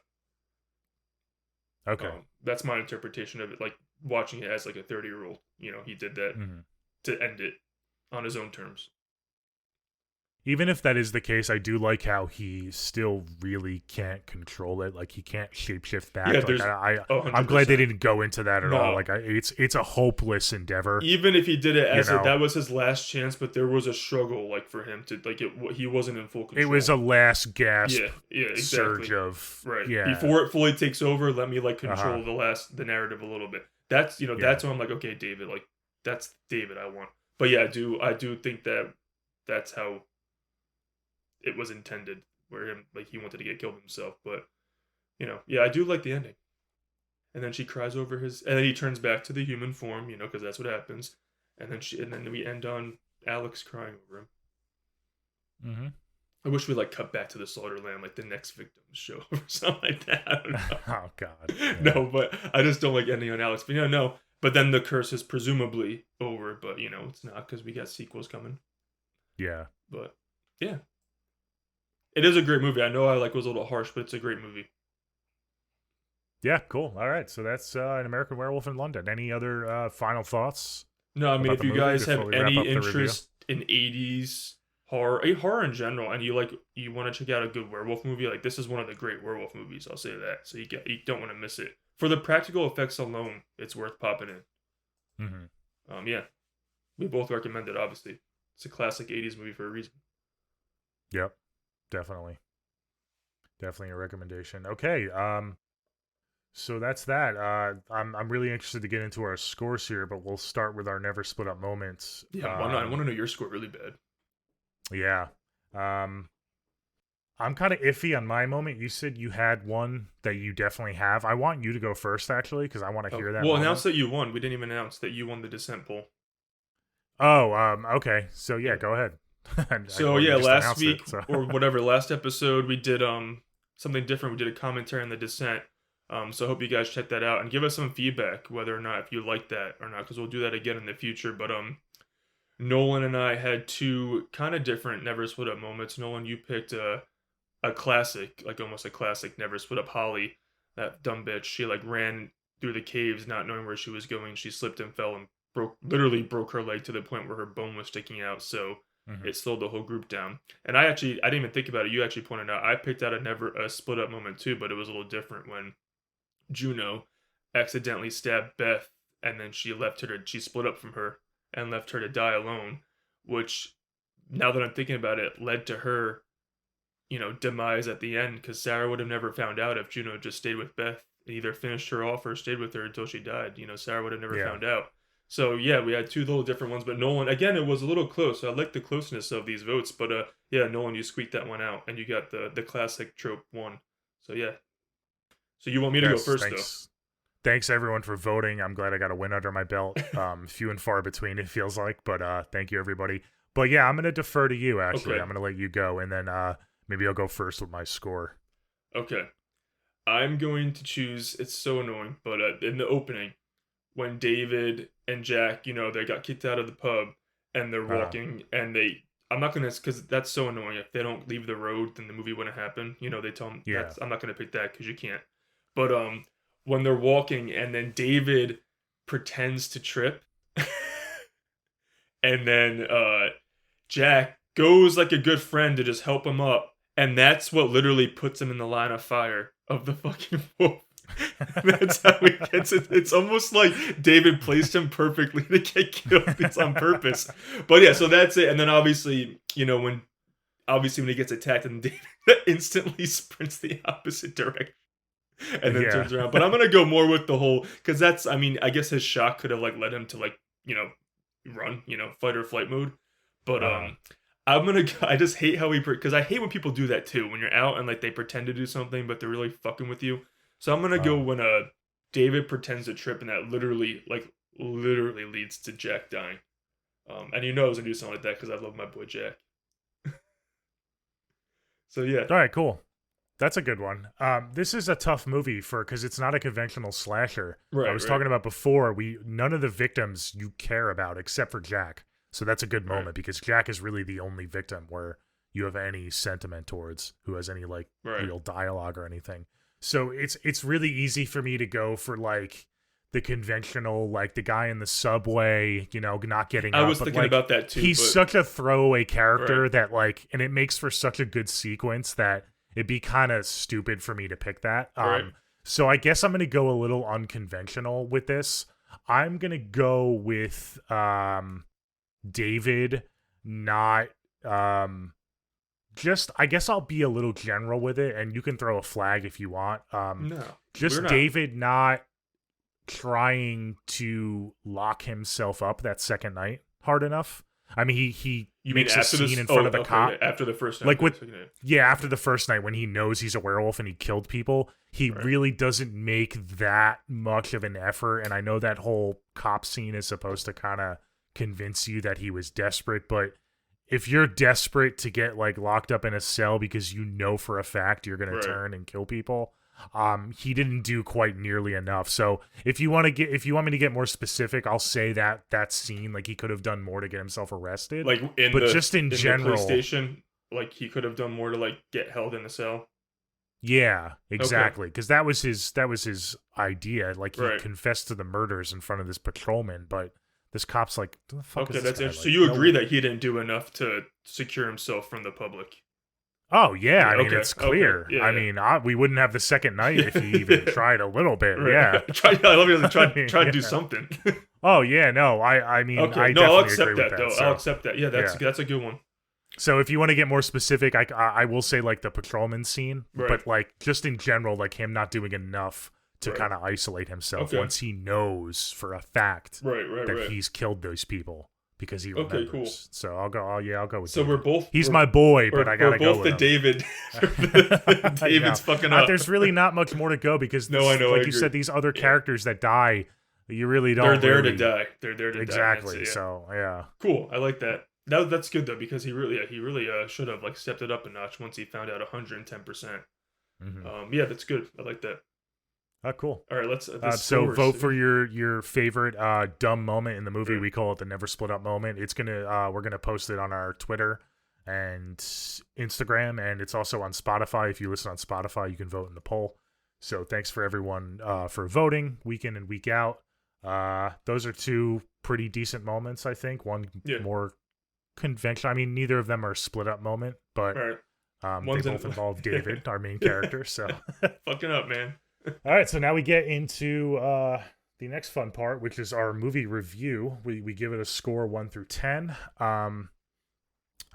okay. That's my interpretation of it. Like watching it as like a 30-year-old. He did that Mhm. to end it on his own terms. Even if that is the case, I do like how he still really can't control it. Like he can't shapeshift back. Yeah, like there's- I'm glad they 100%. didn't go into that at No. all. Like it's a hopeless endeavor. Even if he did it as know. that was his last chance, but there was a struggle like for him to like he wasn't in full control. It was a last gasp yeah, exactly. surge of Right. Yeah. Before it fully takes over, let me like control Uh-huh. the narrative a little bit. That's that's when I'm like, okay, David, like that's David I want. But yeah, I do think that that's how it was intended, where him like he wanted to get killed himself. But yeah, I do like the ending. And then she cries over his, and then he turns back to the human form, because that's what happens. And then we end on Alex crying over him. Mm-hmm. I wish we like cut back to the Slaughterland, like the next victim show or something like that. I don't know. Oh God. Yeah. No, but I just don't like ending on Alex. But no. But then the curse is presumably over, but it's not because we got sequels coming. Yeah. But yeah, it is a great movie. I know I was a little harsh, but it's a great movie. Yeah, cool. All right, so that's An American Werewolf in London. Any other final thoughts? No, I mean, if you guys have any interest review? in 80s horror in general, and you want to check out a good werewolf movie, like this is one of the great werewolf movies. I'll say that. So you don't want to miss it. For the practical effects alone, it's worth popping in. Mm-hmm. Yeah, we both recommend it. Obviously, it's a classic 80s movie for a reason. Yep, definitely a recommendation. Okay, so that's that. I'm really interested to get into our scores here, but we'll start with our never split up moments. Yeah, why not? I want to know your score really bad. Yeah. I'm kind of iffy on my moment. You said you had one that you definitely have. I want you to go first, actually, because I want to hear that. Well, announce that you won. We didn't even announce that you won the Descent poll. Oh, okay. So yeah, go ahead. So yeah, last week or whatever, last episode we did something different. We did a commentary on the Descent. So I hope you guys check that out and give us some feedback whether or not if you like that or not, because we'll do that again in the future. But Nolan and I had two kind of different never split up moments. Nolan, you picked a classic, like almost a classic never split up. Holly, that dumb bitch, she ran through the caves not knowing where she was going. She slipped and fell and literally broke her leg to the point where her bone was sticking out. So it slowed the whole group down. And I didn't even think about it. You actually pointed out I picked out a split up moment too, but it was a little different when Juno accidentally stabbed Beth and then she split up from her and left her to die alone, which now that I'm thinking about it led to her demise at the end, because Sarah would have never found out if Juno just stayed with Beth and either finished her off or stayed with her until she died. Sarah would have never found out. So yeah, we had two little different ones, but Nolan, again, it was a little close. So I like the closeness of these votes, but yeah, Nolan, you squeaked that one out and you got the classic trope one. So yeah. So you want me to go first though? Thanks everyone for voting. I'm glad I got a win under my belt. Few and far between it feels like, but thank you everybody. But yeah, I'm gonna defer to you actually. Okay. I'm gonna let you go, and then maybe I'll go first with my score. Okay. I'm going to choose, it's so annoying, but in the opening, when David and Jack, they got kicked out of the pub and they're walking and I'm not going to, because that's so annoying. If they don't leave the road, then the movie wouldn't happen. They tell them, I'm not going to pick that because you can't. But when they're walking and then David pretends to trip and then Jack goes like a good friend to just help him up. And that's what literally puts him in the line of fire of the fucking wolf. That's how he gets it. It's almost like David placed him perfectly to get killed. It's on purpose. But yeah, so that's it. And then obviously, when he gets attacked, and David instantly sprints the opposite direction and then turns around. But I'm gonna go more with the whole, because that's, I guess his shock could have led him to run, fight or flight mode. But I just hate how because I hate when people do that too, when you're out and they pretend to do something but they're really fucking with you. So I'm gonna go when David pretends to trip and that literally leads to Jack dying. And I was gonna do something like that because I love my boy Jack. So yeah. All right, cool. That's a good one. This is a tough movie because it's not a conventional slasher. Right, I was talking about before, none of the victims you care about except for Jack. So that's a good moment because Jack is really the only victim where you have any sentiment towards, who has any real dialogue or anything. So it's really easy for me to go for the conventional, the guy in the subway, not getting up. I was thinking about that too. He's such a throwaway character that and it makes for such a good sequence that it'd be kind of stupid for me to pick that. So I guess I'm going to go a little unconventional with this. I'm going to go with David, not I guess I'll be a little general with it, and you can throw a flag if you want. David not trying to lock himself up that second night hard enough. He makes a scene in front of the cop after the first night. After the first night when he knows he's a werewolf and he killed people, he really doesn't make that much of an effort. And I know that whole cop scene is supposed to kind of convince you that he was desperate, but if you're desperate to get like locked up in a cell because you know for a fact you're gonna Right. turn and kill people, he didn't do quite nearly enough. So if you want me to get more specific, I'll say that scene, like, he could have done more to get himself arrested. Like But just in in the police general, station, like he could have done more to like get held in the cell. yeah, Okay. exactly. Because that was his idea. Like, he Right. confessed to the murders in front of this patrolman, but this cop's like, "Who the fuck Okay, is this that's guy?" interesting. Like, So you no agree one. that he didn't do enough to secure himself from the public? Oh yeah, Yeah. I mean, Okay. it's Okay. clear. Yeah. I Yeah. mean, we wouldn't have the second night if he even Yeah. tried a little bit. Yeah. Right. Try. I love you. I Try. mean, Try to do yeah. something. Oh yeah, no, I mean, Okay. I No, I'll definitely agree accept with that that. though. I'll So accept that. Yeah. yeah. That's a good one. So if you want to get more specific, I will say like the patrolman scene, Right. but like just in general, like him not doing enough to Right. kind of isolate himself Okay. once he knows for a fact Right. Right. that Right. he's killed those people because he Okay. remembers. Cool. So I'll go. I'll go with. So David. we're both. He's my boy, but I We're gotta go both with the him. David. David's fucking up. There's really not much more to go because No, I know, I like you said, agree. these other Yeah. characters that die, you really don't. They're there really, to die. They're there to exactly. die. That's it, yeah. So yeah. Cool. I like that. That's good though because he really should have like stepped it up a notch once he found out 110%. Mhm. Yeah, that's good. I like that. Oh, cool. All right, let's So vote for your favorite dumb moment in the movie. Right. We call it the never split up moment. It's gonna we're gonna post it on our Twitter and Instagram, and it's also on Spotify. If you listen on Spotify, you can vote in the poll. So thanks for everyone for voting week in and week out. Those are two pretty decent moments, I think. One Yeah. more conventional. I mean, neither of them are a split up moment, but All right. they One's both involve David, our main character. So Fucking up, man. all right, so now we get into the next fun part, which is our movie review. We give it a score 1 through 10.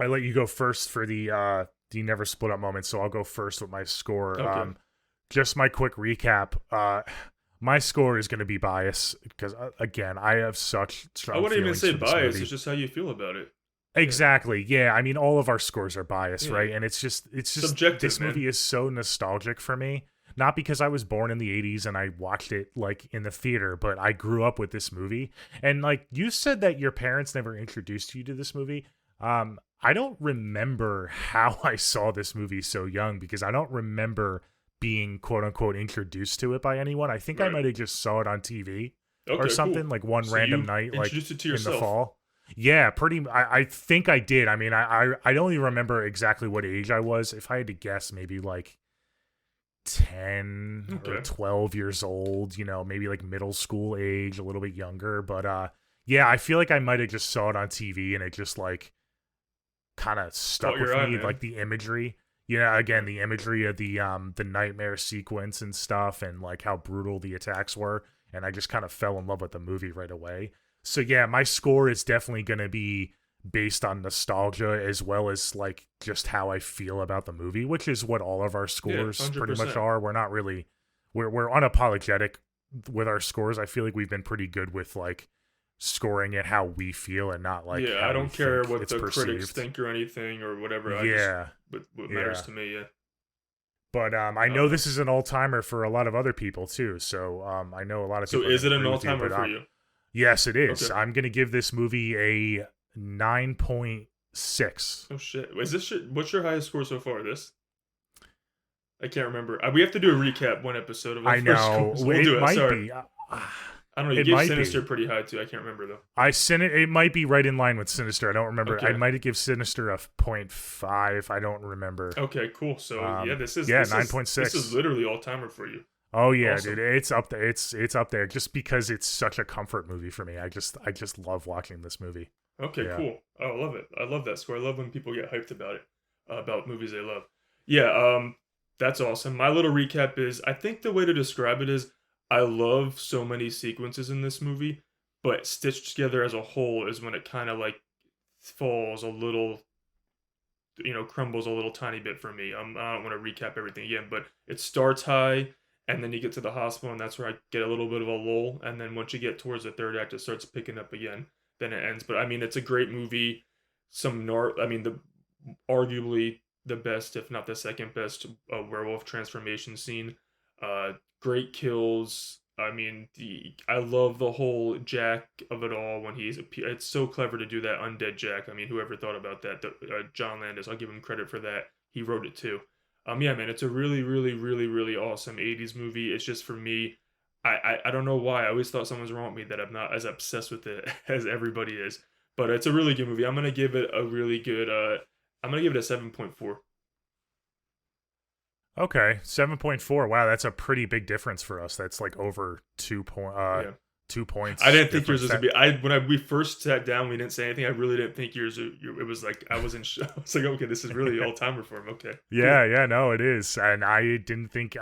I let you go first for the never split up moment, so I'll go first with my score. Okay. Just my quick recap. My score is going to be biased because again, I have such strong I wouldn't even feelings say for this bias. movie. It's just how you feel about it. Exactly. Yeah. I mean, all of our scores are biased, Yeah. right? And it's just Subjective, this man. movie is so nostalgic for me. Not because I was born in the 80s and I watched it like in the theater, but I grew up with this movie. And like you said that your parents never introduced you to this movie. I don't remember how I saw this movie so young because I don't remember being quote unquote introduced to it by anyone. I think I Right. might have just saw it on TV Okay, or something, cool. like one So random you night, like introduced it to in the yourself. fall. Yeah, I think I did. I mean, I don't even remember exactly what age I was. If I had to guess, maybe like 10 or Okay. 12 years old, maybe like middle school age, a little bit younger. But yeah, I feel like I might have just saw it on TV and it just like kind of stuck Caught with your eye, me, man. like the imagery. Yeah, again, the imagery of the nightmare sequence and stuff and like how brutal the attacks were, and I just kind of fell in love with the movie right away. So yeah, my score is definitely going to be based on nostalgia as well as like just how I feel about the movie, which is what all of our scores pretty much 100%. are. We're not really we're unapologetic with our scores. I feel like we've been pretty good with like scoring it how we feel and not like Yeah, how I don't we care think what it's the perceived. critics think or anything or whatever. Yeah. What matters Yeah. to me, yeah. But I know this is an all-timer for a lot of other people too. So I know a lot of So people. is it an agree with you, all-timer but for you? Yes, it is. Okay. I'm gonna give this movie a 9.6. Oh shit! Is this shit? What's your highest score so far? This? I can't remember. We have to do a recap one episode of our I first know scores. We'll do it. might Sorry. be. I don't know. You it gave might Sinister be. pretty high too. I can't remember though. It might be right in line with Sinister. I don't remember. Okay. I might give Sinister a 0.5. I don't remember. Okay, cool. So yeah, this is 9.6. This is literally all timer for you. Oh yeah, Awesome. dude, it's up there. It's up there just because it's such a comfort movie for me. I just love watching this movie. Okay, Yeah. cool. Oh, I love it. I love that score. I love when people get hyped about it, about movies they love. Yeah, that's awesome. My little recap is, I think the way to describe it is, I love so many sequences in this movie, but stitched together as a whole is when it kind of like falls a little, crumbles a little tiny bit for me. I don't want to recap everything again, but it starts high, and then you get to the hospital, and that's where I get a little bit of a lull, and then once you get towards the third act, it starts picking up again. Then it ends. But I mean, it's a great movie. Arguably the best, if not the second best, werewolf transformation scene. Great kills. I mean, I love the whole Jack of it all when it's so clever to do that undead Jack. I mean, whoever thought about that? John Landis, I'll give him credit for that. He wrote it too. Yeah, man, it's a really, really, really, really awesome '80s movie. It's just for me, I don't know why. I always thought someone was wrong with me that I'm not as obsessed with it as everybody is. But it's a really good movie. I'm gonna give it a really good. I'm gonna give it a 7.4. Okay, 7.4. Wow, that's a pretty big difference for us. That's like over Yeah. 2 points. I didn't think yours difference. was gonna be. We first sat down, we didn't say anything. I really didn't think yours. It was like I was in. I was like, okay, this is really all timer for him. Okay. Yeah, yeah, no, it is, and I didn't think,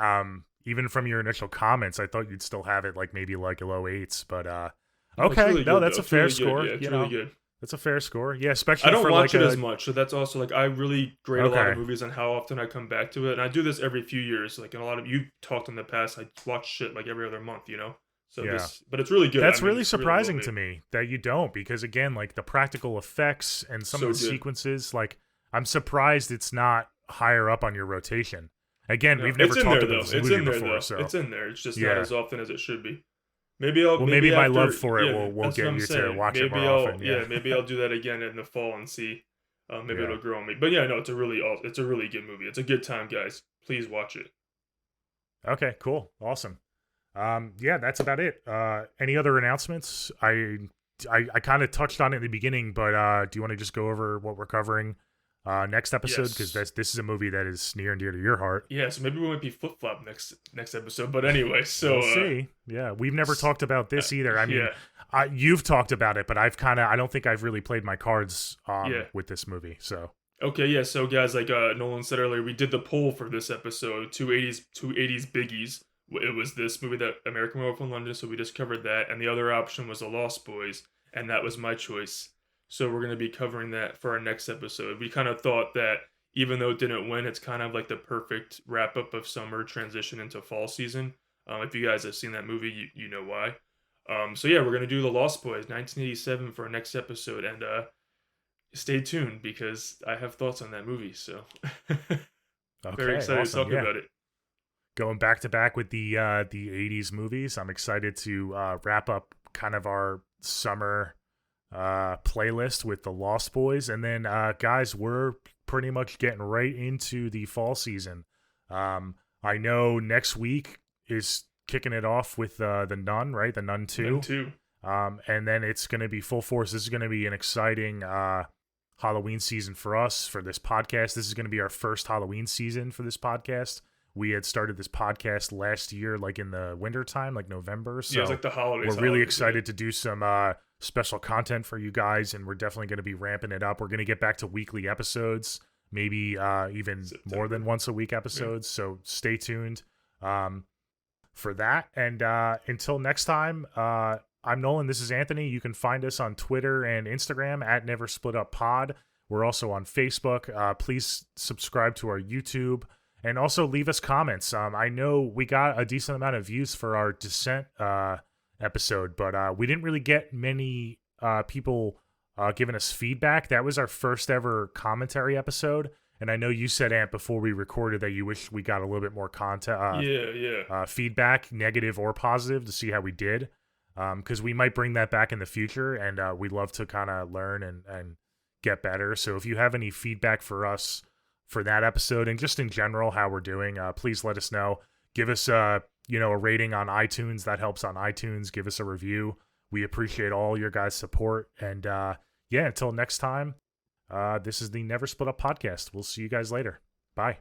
even from your initial comments, I thought you'd still have it like maybe like low eights, but No, it's okay, really no, good, that's though. a It's fair really good. score. Yeah, it's You really know, good. that's a fair score. Yeah, I especially don't for watch like it as much, so that's also like I really grade a lot of movies on how often I come back to it, and I do this every few years. Like in a lot of you talked in the past, I watch shit like every other month, you know. So Yeah. but it's really good. That's I mean, really it's really surprising well to made. me that you don't, because again, like the practical effects and some of So the good. sequences, like I'm surprised it's not higher up on your rotation. Again, No, we've never it's in talked there about though. this It's movie in there before, though. so It's in there. It's just not yeah. as often as it should be. Well, Maybe maybe my love after for it yeah, will that's what get I'm you to saying. watch it more often. Yeah, Maybe I'll do that again in the fall and see. Maybe yeah. it'll grow on me. But yeah, no, it's a really good movie. It's a good time, guys. Please watch it. Okay, cool, awesome. Yeah, that's about it. Any other announcements? I kind of touched on it in the beginning, but do you want to just go over what we're covering next episode? Because Yes. this is a movie that is near and dear to your heart. Yeah, so maybe we might be flip flop next episode. But anyway, We'll so see. Yeah, we've never s- talked about this either. I mean, yeah, you've talked about it, but I don't think I've really played my cards yeah. with this movie. So Okay, yeah. So guys, like Nolan said earlier, we did the poll for this episode, two eighties biggies. It was this movie, that American Werewolf in London, so we just covered that, and the other option was The Lost Boys, and that was my choice. So we're gonna be covering that for our next episode. We kind of thought that even though it didn't win, it's kind of like the perfect wrap up of summer, transition into fall season. If you guys have seen that movie, you know why. So yeah, we're gonna do The Lost Boys, 1987, for our next episode, and stay tuned because I have thoughts on that movie. So very okay, excited to awesome. talk Yeah, about it. going back to back with the '80s movies. I'm excited to wrap up kind of our summer playlist with the Lost Boys, and then guys, we're pretty much getting right into the fall season. I know next week is kicking it off with the Nun, right? The Nun None 2. too. And then it's going to be full force. This is going to be an exciting Halloween season for us, for this podcast. This is going to be our first Halloween season for this podcast. We had started this podcast last year, like in the winter time, like November. Yeah, it's So like the holidays. we're really holidays, excited to do some special content for you guys, and we're definitely going to be ramping it up. We're going to get back to weekly episodes, maybe even more than once a week episodes. So stay tuned for that. And until next time, I'm Nolan. This is Anthony. You can find us on Twitter and Instagram at neversplituppod. We're also on Facebook. Please subscribe to our YouTube. And also leave us comments. I know we got a decent amount of views for our Descent episode, but we didn't really get many people giving us feedback. That was our first ever commentary episode. And I know you said, Ant, before we recorded that you wish we got a little bit more content, yeah. feedback, negative or positive, to see how we did. Because we might bring that back in the future, and we'd love to kind of learn and get better. So if you have any feedback for us for that episode and just in general how we're doing, please let us know. Give us a rating on iTunes. That helps on iTunes. Give us a review. We appreciate all your guys' support. And yeah, until next time, this is the Never Split Up podcast. We'll see you guys later. Bye.